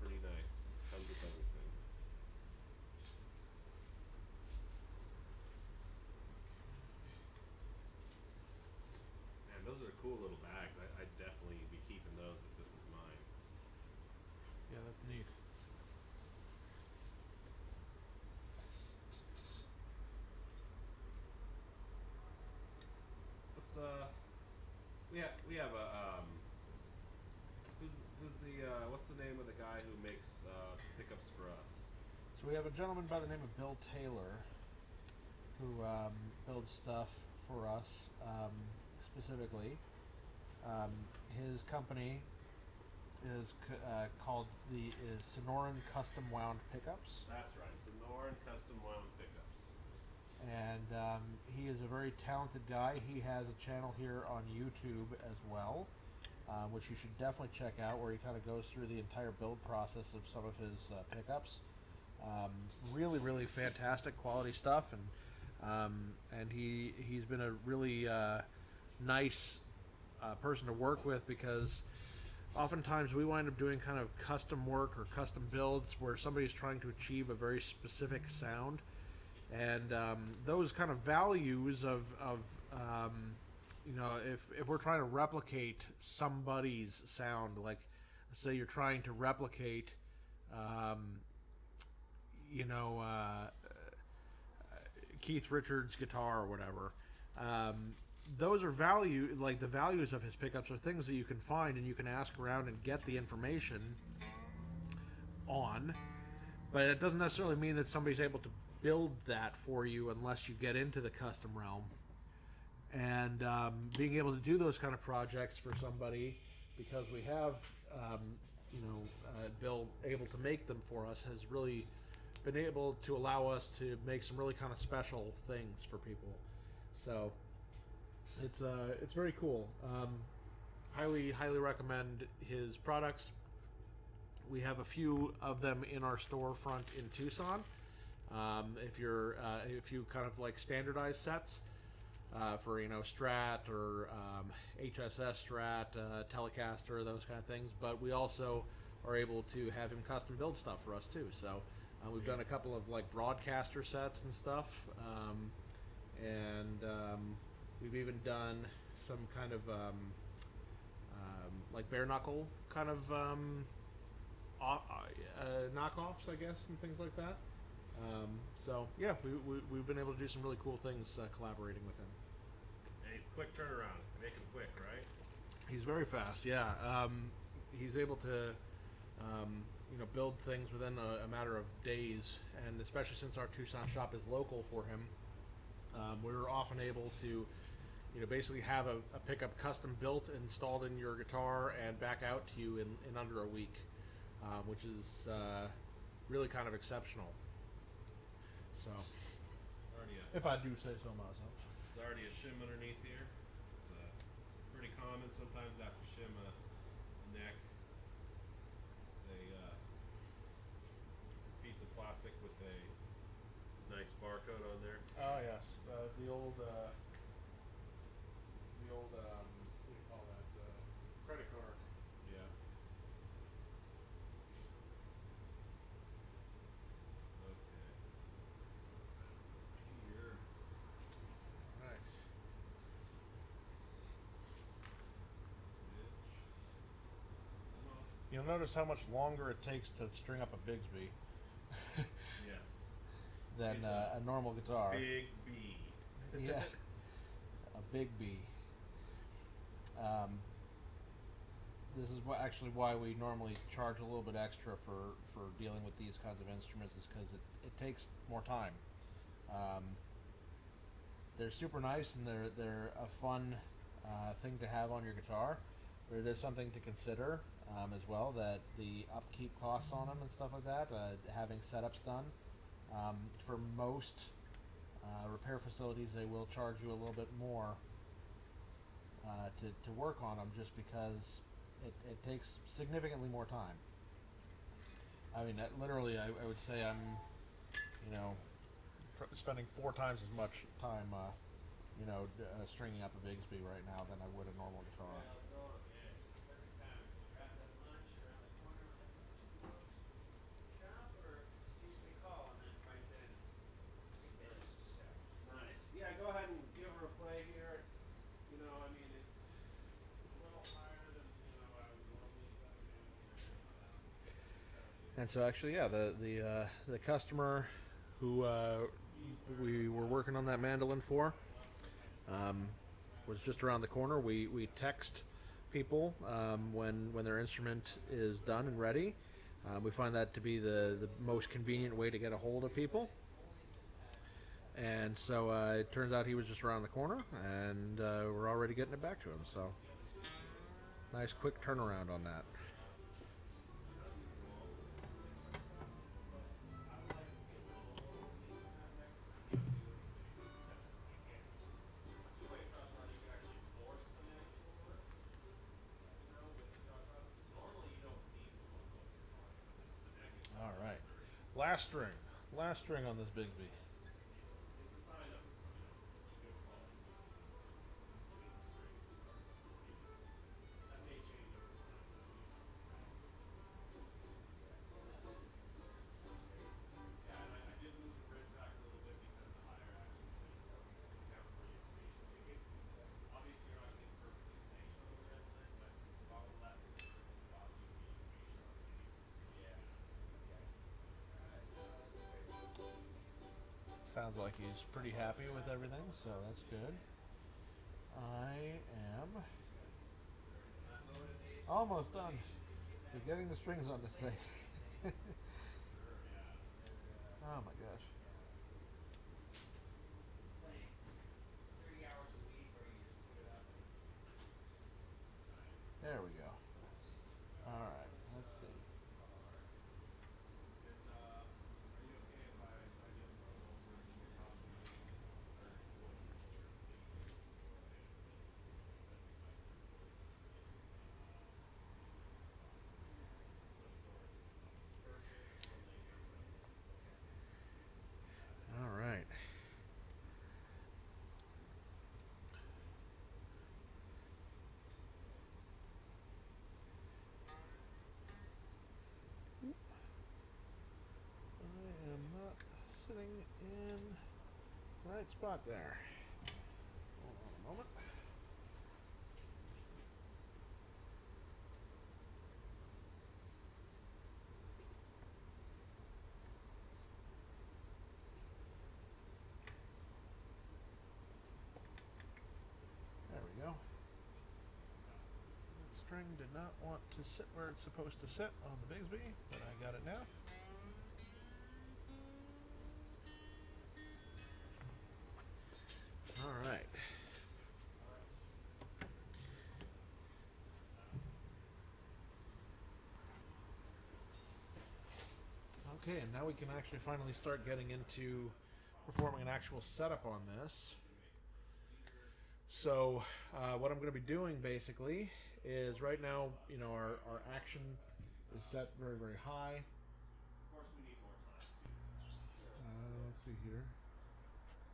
Speaker 1: Pretty nice. Comes with everything. Man, those are cool little bags. I'd definitely be keeping those if this is mine.
Speaker 2: Yeah, that's neat.
Speaker 1: Let's we have a who's the what's the name of the guy who makes pickups for us?
Speaker 2: So we have a gentleman by the name of Bill Taylor who builds stuff for us specifically. His company is called the Sonoran Custom Wound Pickups.
Speaker 1: That's right, Sonoran Custom Wound Pickups.
Speaker 2: And he is a very talented guy. He has a channel here on YouTube as well, which you should definitely check out, where he kind of goes through the entire build process of some of his pickups. Really, really fantastic quality stuff, and he's been a really nice person to work with, because oftentimes we wind up doing kind of custom work or custom builds where somebody's trying to achieve a very specific sound. And those kind of values of if we're trying to replicate somebody's sound, like say you're trying to replicate, Keith Richards' guitar or whatever, those are the values of his pickups are things that you can find and you can ask around and get the information on, but it doesn't necessarily mean that somebody's able to build that for you unless you get into the custom realm. And being able to do those kind of projects for somebody, because we have Bill able to make them for us, has really been able to allow us to make some really kind of special things for people. So it's very cool. Highly recommend his products. We have a few of them in our storefront in Tucson. If you kind of like standardized sets for Strat or HSS Strat, Telecaster, those kind of things, but we also are able to have him custom build stuff for us too. So we've done a couple of like broadcaster sets and stuff, and we've even done some kind of like bare knuckle kind of knockoffs, I guess, and things like that. So yeah, we've been able to do some really cool things collaborating with him.
Speaker 1: And he's quick turnaround. Make him quick, right?
Speaker 2: He's very fast. Yeah, he's able to build things within a matter of days, and especially since our Tucson shop is local for him, we're often able to basically have a pickup custom built, installed in your guitar, and back out to you in under a week, which is really kind of exceptional. So,
Speaker 1: Already
Speaker 2: If I do say so myself.
Speaker 1: There's already a shim underneath here. It's pretty common sometimes after shim a neck. It's a piece of plastic with a nice barcode on there.
Speaker 2: Oh yes, the old what do you call that? Credit card.
Speaker 1: Yeah. Okay. Here.
Speaker 2: Right.
Speaker 1: Come on.
Speaker 2: You'll notice how much longer it takes to string up a Bigsby
Speaker 1: Yes.
Speaker 2: than
Speaker 1: It's
Speaker 2: a normal guitar.
Speaker 1: Big B.
Speaker 2: Yeah, a big B. This is actually why we normally charge a little bit extra for dealing with these kinds of instruments, is because it takes more time. They're super nice and they're a fun thing to have on your guitar, but it is something to consider as well, that the upkeep costs on them and stuff like that, having setups done. For most repair facilities, they will charge you a little bit more to work on them, just because it takes significantly more time. I mean, literally, I would say I'm, spending 4 times as much time, stringing up a Bigsby right now than I would a normal guitar.
Speaker 1: Nice. Yeah, go ahead and give her a play here. It's, I mean, it's a little higher than, I would normally set it down.
Speaker 2: And so, actually, yeah, the customer who we were working on that mandolin for was just around the corner. We text people when their instrument is done and ready. We find that to be the most convenient way to get a hold of people. And so it turns out he was just around the corner, and we're already getting it back to him. So nice quick turnaround on that. All right, last string on this Bigsby. Sounds like he's pretty happy with everything, so that's good. I am almost done with getting the strings on this thing. Oh my gosh. There we go. All right, let's see. All right. I am not sitting in the right spot there. Hold on a moment. There we go. That string did not want to sit where it's supposed to sit on the Bigsby, but I got it now. All right. Okay, and now we can actually finally start getting into performing an actual setup on this. So what I'm going to be doing basically is right now, you know, our action is set very, very high.
Speaker 1: Of course, we need more time.
Speaker 2: Let's see here.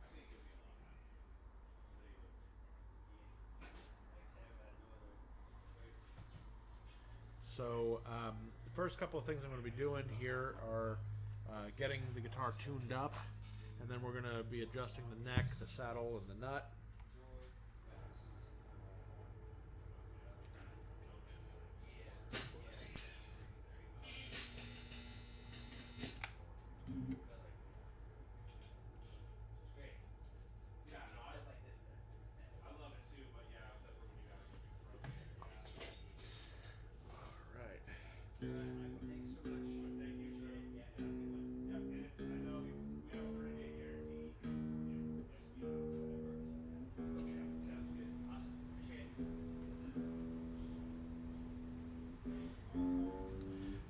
Speaker 1: I think you'll be fine.
Speaker 2: So the first couple of things I'm going to be doing here are getting the guitar tuned up, and then we're going to be adjusting the neck, the saddle, and the nut.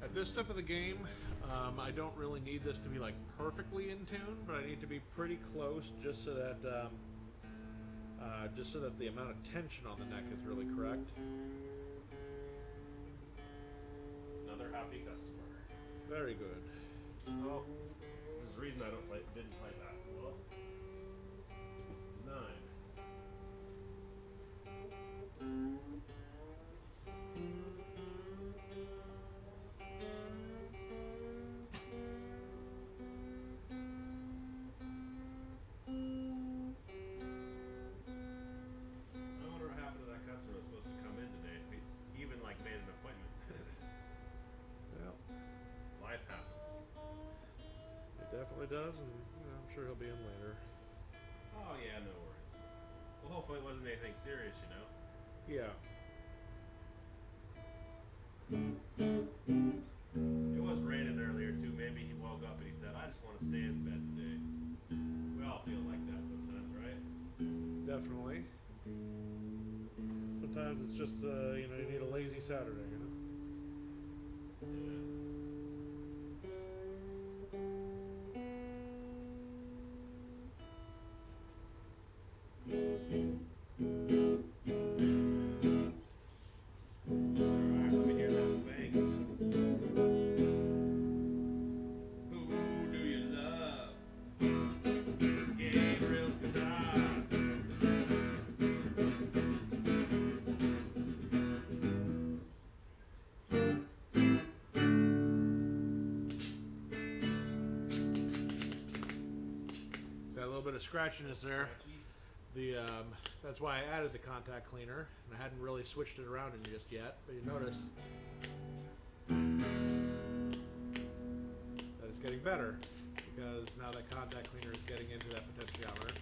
Speaker 2: At this step of the game, I don't really need this to be like perfectly in tune, but I need to be pretty close just so that the amount of tension on the neck is really correct.
Speaker 1: Another happy customer.
Speaker 2: Very good.
Speaker 1: Well, there's a reason I didn't play basketball. It's 9.
Speaker 2: Definitely does, and I'm sure he'll be in later.
Speaker 1: Oh yeah, no worries. Well, hopefully it wasn't anything serious, you know.
Speaker 2: Yeah.
Speaker 1: It was raining earlier too. Maybe he woke up and he said, "I just want to stay in bed today." We all feel like that sometimes, right?
Speaker 2: Definitely. Sometimes it's just you know, you need a lazy Saturday, you know.
Speaker 1: Yeah.
Speaker 2: Scratchiness there. That's why I added the contact cleaner, and I hadn't really switched it around in just yet, but you notice that it's getting better because now that contact cleaner is getting into that potentiometer.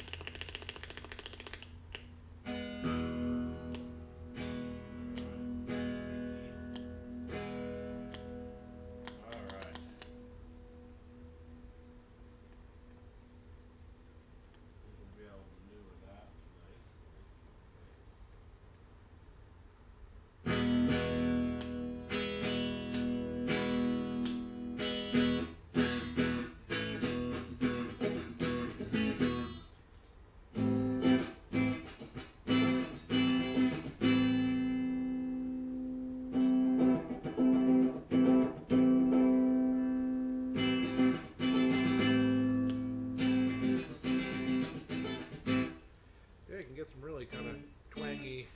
Speaker 2: Some really kind of twangy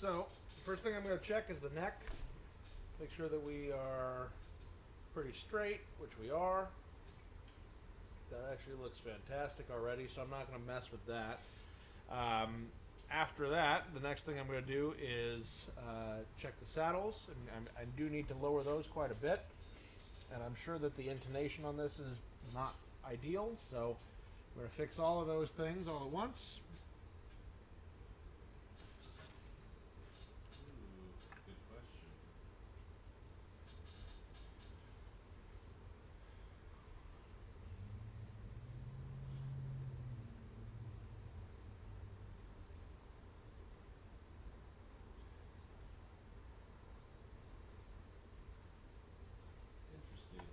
Speaker 2: So, first thing I'm going to check is the neck. Make sure that we are pretty straight, which we are. That actually looks fantastic already, so I'm not going to mess with that. After that, the next thing I'm going to do is check the saddles. And I do need to lower those quite a bit. And I'm sure that the intonation on this is not ideal, so I'm going to fix all of those things all at once.
Speaker 1: Ooh, that's a good question. Interesting.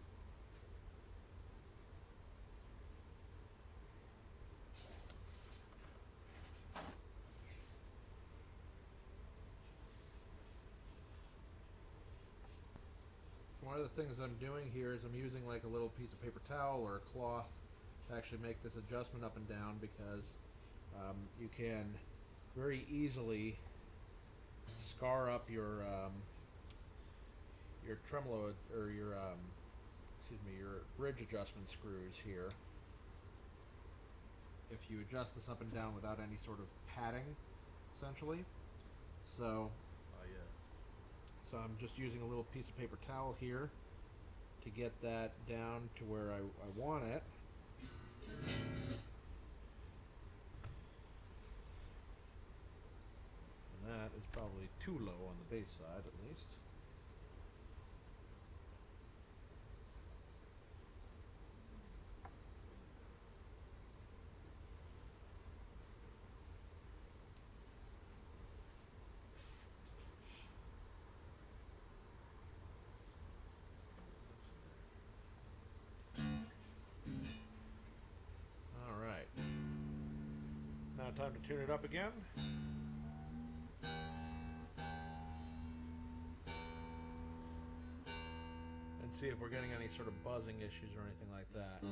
Speaker 2: One of the things I'm doing here is I'm using like a little piece of paper towel or a cloth to actually make this adjustment up and down, because you can very easily scar up your tremolo or your your bridge adjustment screws here if you adjust this up and down without any sort of padding, essentially. So
Speaker 1: Yes.
Speaker 2: So I'm just using a little piece of paper towel here to get that down to where I want it. And that is probably too low on the base side, at least. Time to tune it up again. And see if we're getting any sort of buzzing issues or anything like that.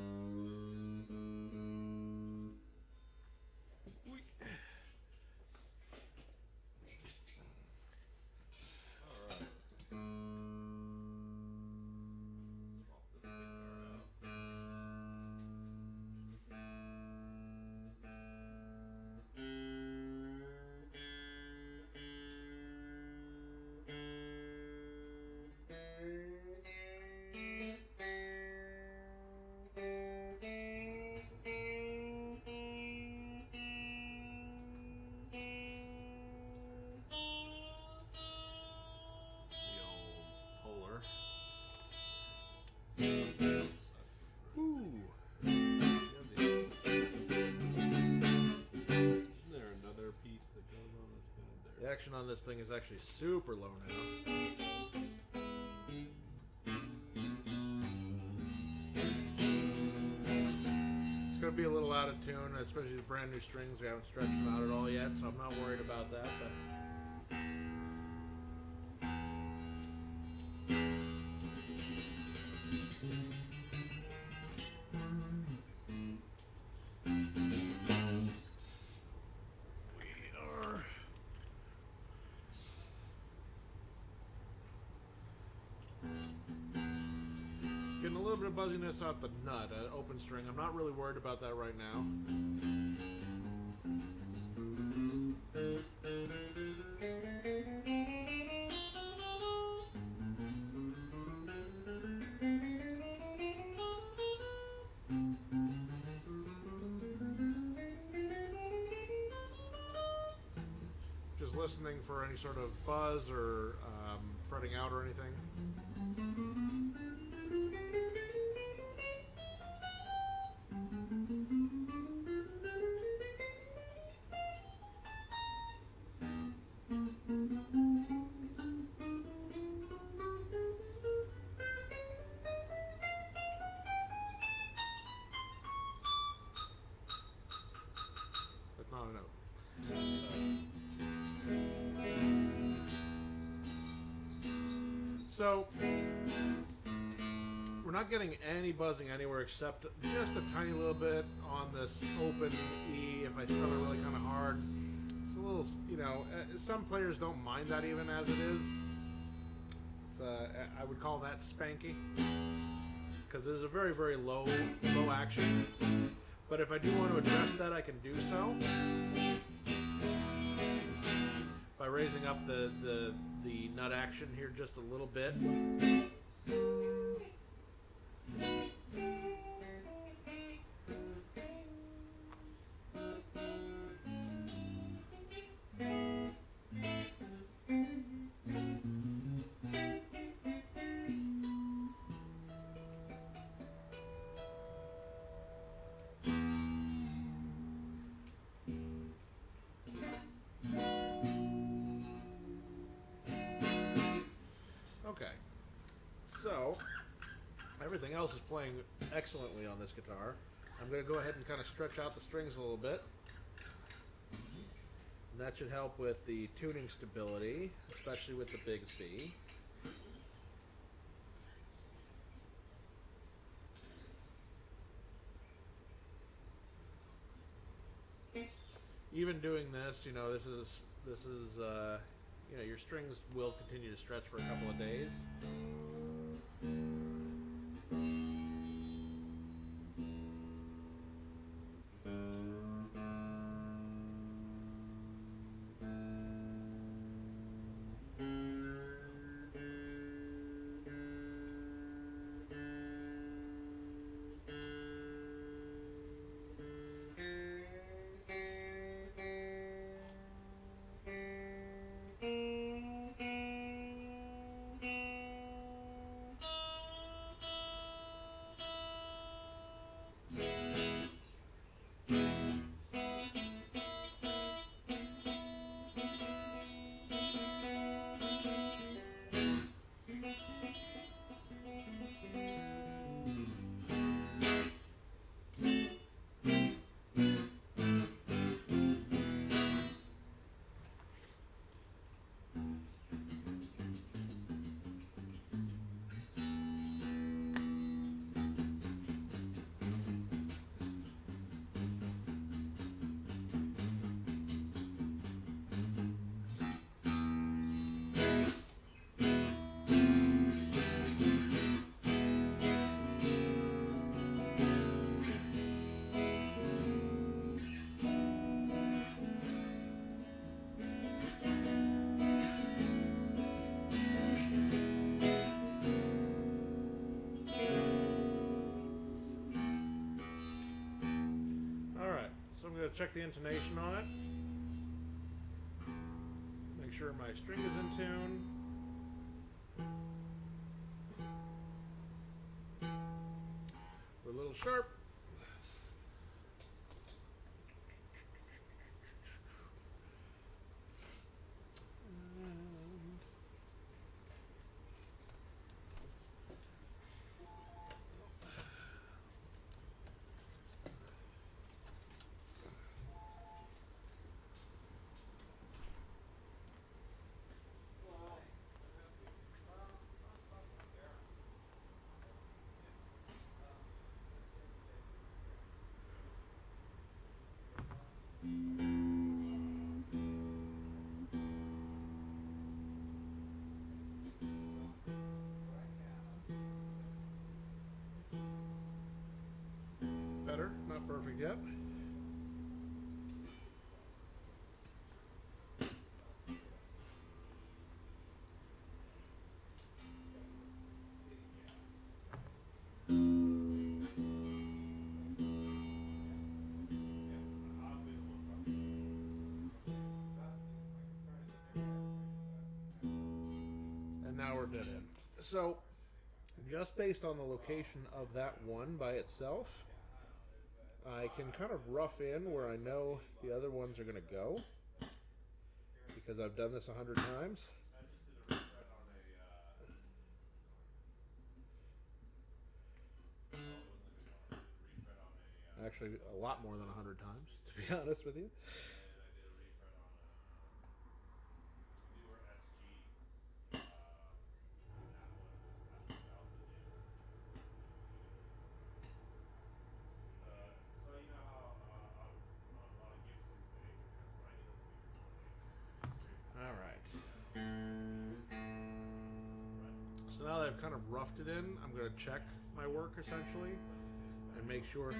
Speaker 2: The action on this thing is actually super low now. It's going to be a little out of tune, especially the brand new strings. We haven't stretched them out at all yet, so I'm not worried about that. But getting a little bit of buzziness out the nut, open string. I'm not really worried about that right now. Just listening for any sort of buzz or fretting out or anything. That's not a note. So we're not getting any buzzing anywhere except just a tiny little bit on this open E. If I strum it really kind of hard, it's a little, you know, some players don't mind that even as it is. It's, I would call that spanky, because it is a very, very low action. But if I do want to adjust that, I can do so by raising up the nut action here just a little bit. So, everything else is playing excellently on this guitar. I'm going to go ahead and kind of stretch out the strings a little bit. And that should help with the tuning stability, especially with the Bigsby. Even doing this, you know, this is you know, your strings will continue to stretch for a couple of days. Check the intonation on it. Make sure my string is in tune. We're a little sharp. Better, not perfect yet. And now we're dead end. So, just based on the location of that one by itself, I can kind of rough in where I know the other ones are going to go, because I've done this 100 times. Actually, a lot more than 100 times, to be honest with you. So now that I've kind of roughed it in, I'm going to check my work essentially and make sure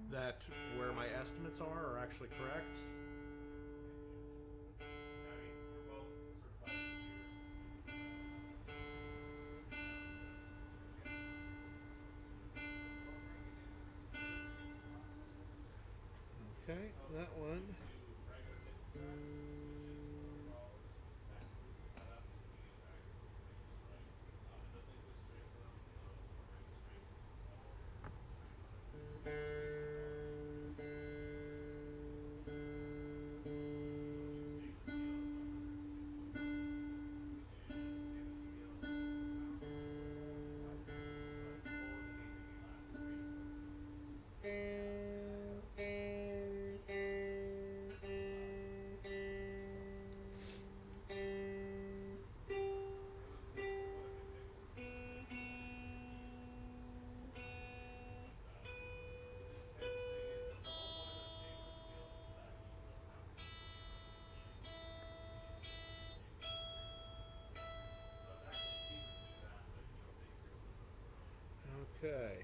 Speaker 2: that where my estimates are actually correct. Okay, that one. Okay.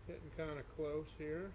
Speaker 2: Getting kind of close here.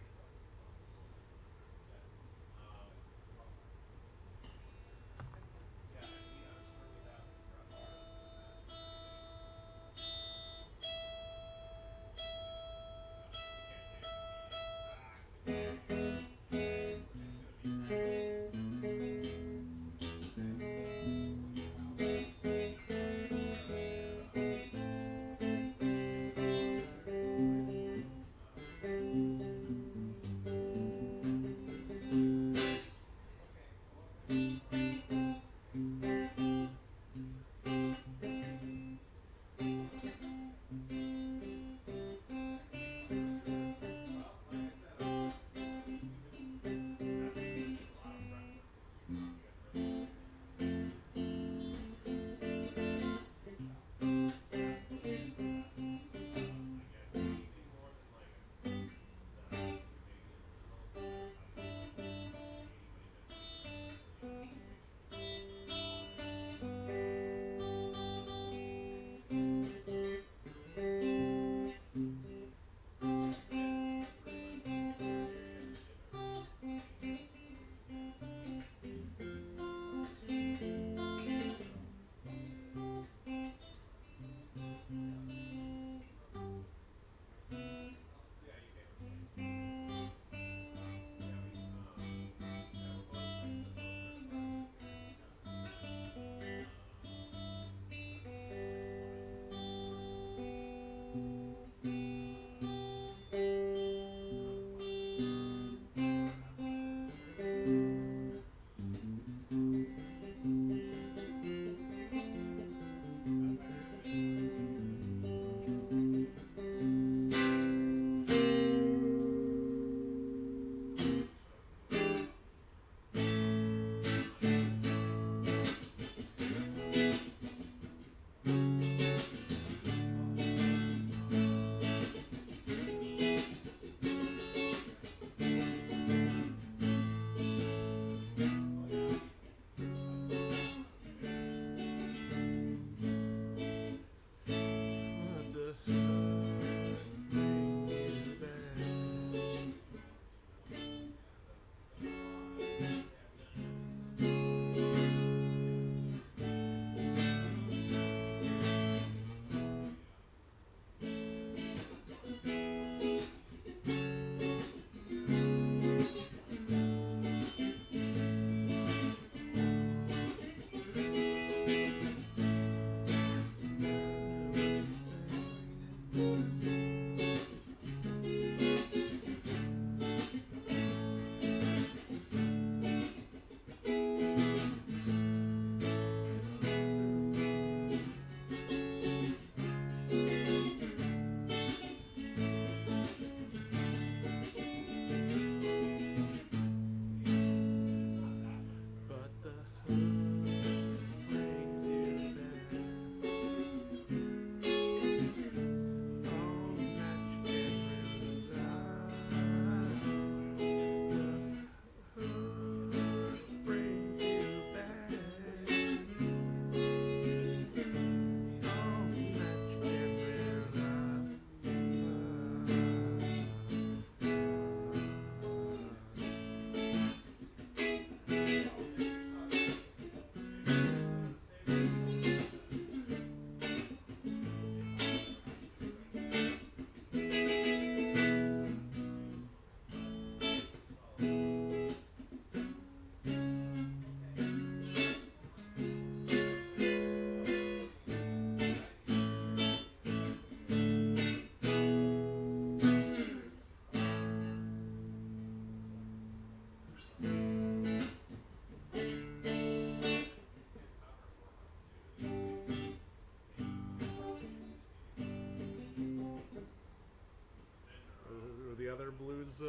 Speaker 2: The other blues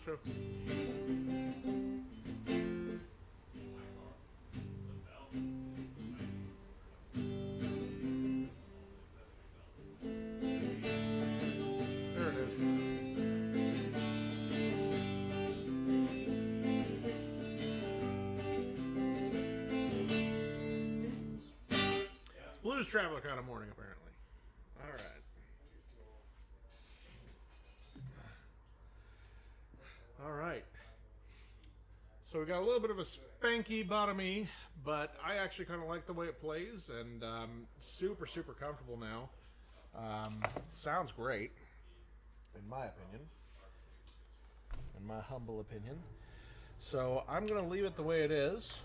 Speaker 2: show. There it is. Blues Traveler kind of morning, apparently. All right. All right. So we got a little bit of a spanky bottomy, but I actually kind of like the way it plays, and super, super comfortable now. Sounds great, in my opinion, in my humble opinion. So I'm going to leave it the way it is.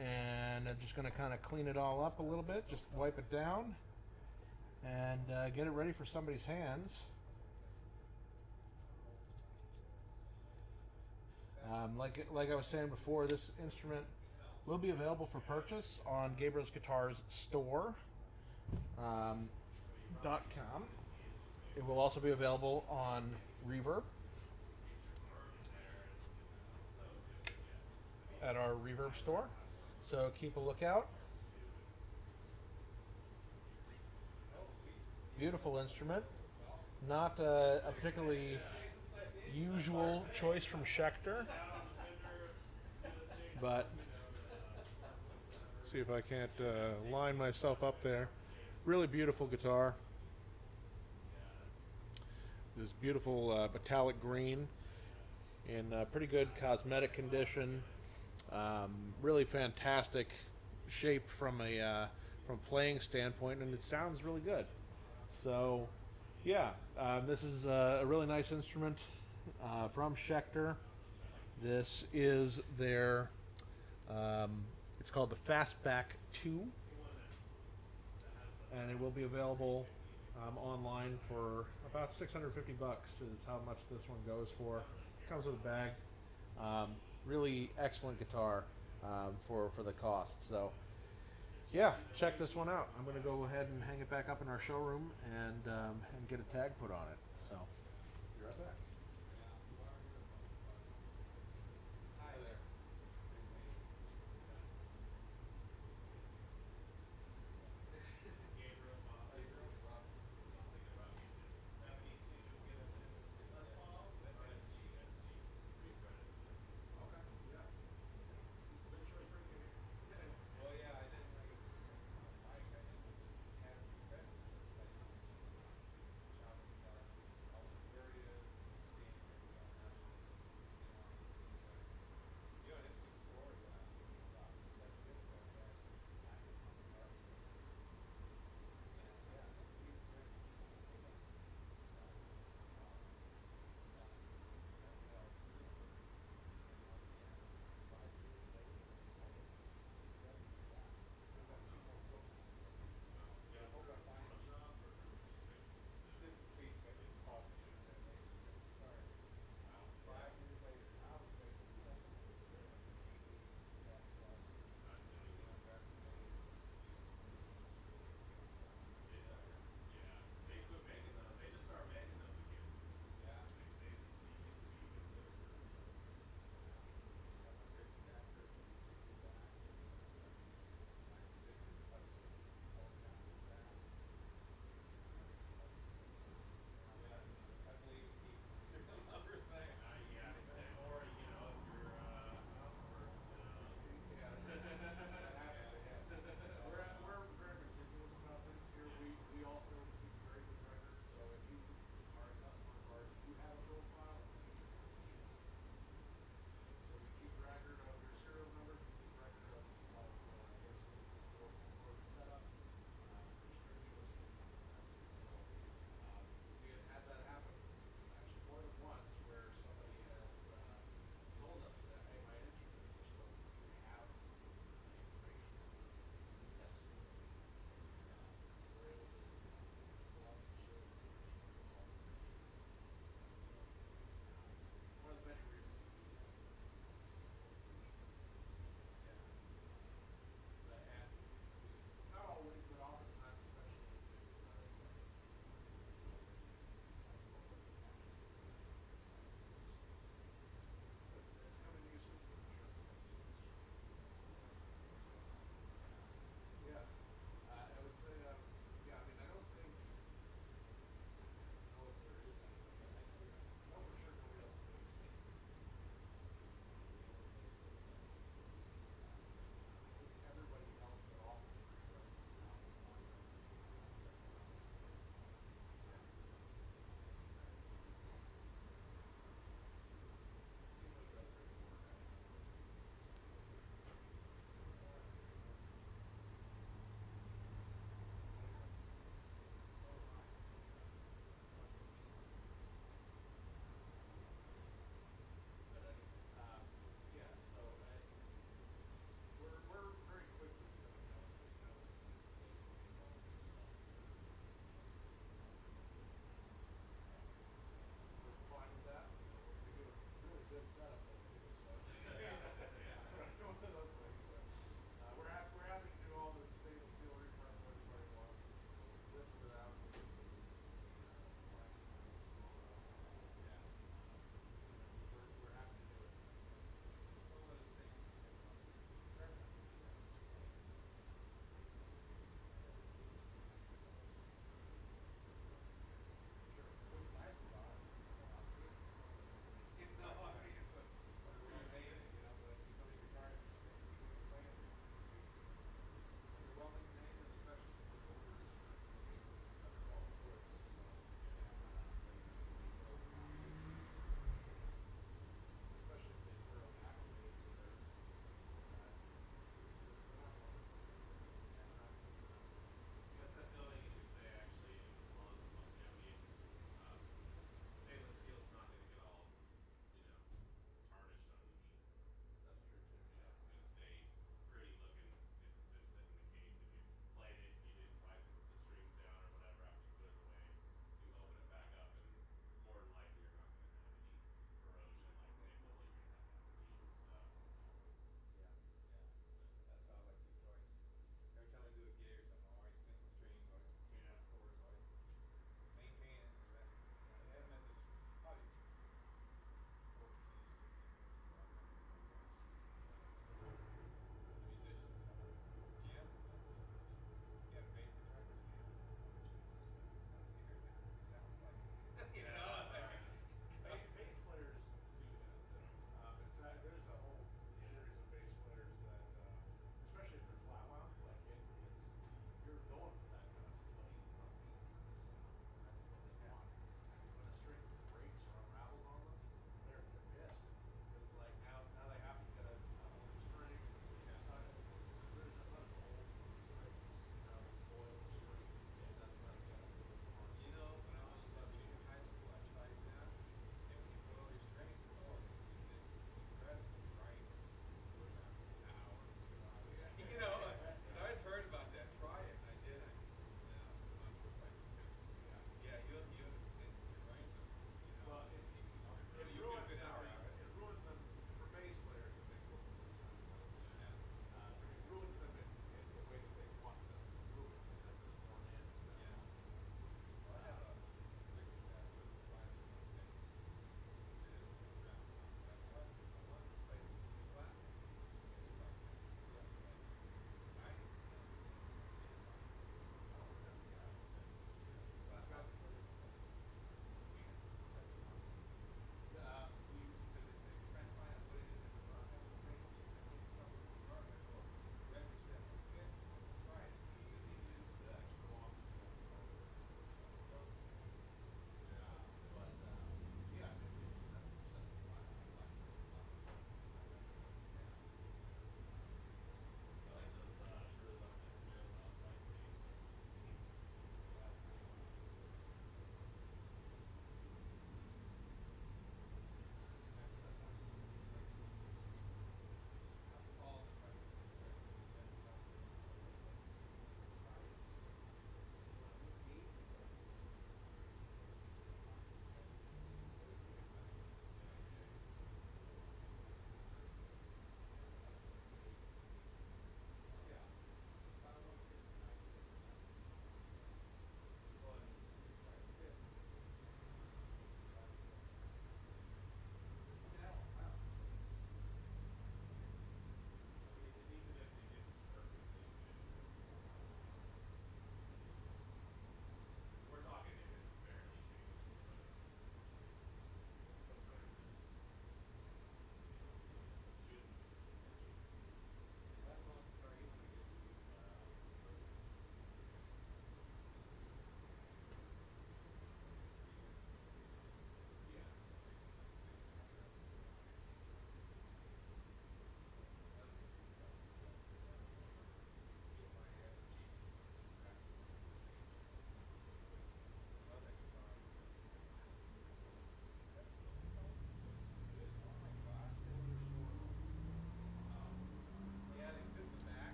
Speaker 2: And I'm just going to kind of clean it all up a little bit, just wipe it down, and get it ready for somebody's hands. Like I was saying before, this instrument will be available for purchase on Gabriel's Guitars store. .com. It will also be available on Reverb at our Reverb store. So keep a lookout. Beautiful instrument. Not a particularly usual choice from Schecter, but see if I can't line myself up there. Really beautiful guitar. This beautiful metallic green in pretty good cosmetic condition. Really fantastic shape from a playing standpoint, and it sounds really good. So, yeah, this is a really nice instrument from Schecter. This is their, it's called the Fastback 2, and it will be available online for about $650 is how much this one goes for. Comes with a bag. Really excellent guitar for the cost. So yeah, check this one out. I'm going to go ahead and hang it back up in our showroom and get a tag put on it. So be right back.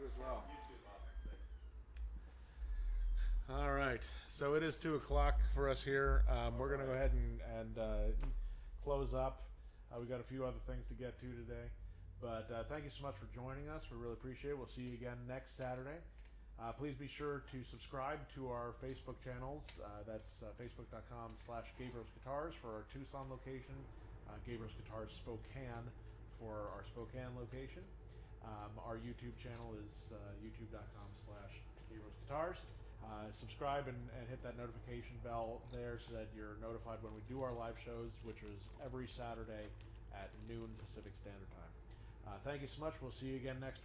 Speaker 2: as well.
Speaker 1: You too, Bob. Thanks.
Speaker 2: All right, so it is 2 o'clock for us here. We're going to go ahead and close up. We got a few other things to get to today, but thank you so much for joining us. We really appreciate it. We'll see you again next Saturday. Please be sure to subscribe to our Facebook channels. That's facebook.com/Gabriel's Guitars for our Tucson location, Gabriel's Guitars Spokane for our Spokane location. Our YouTube channel is youtube.com/Gabriel's Guitars. Subscribe and hit that notification bell there so that you're notified when we do our live shows, which is every Saturday at noon Pacific Standard Time. Thank you so much. We'll see you again next week.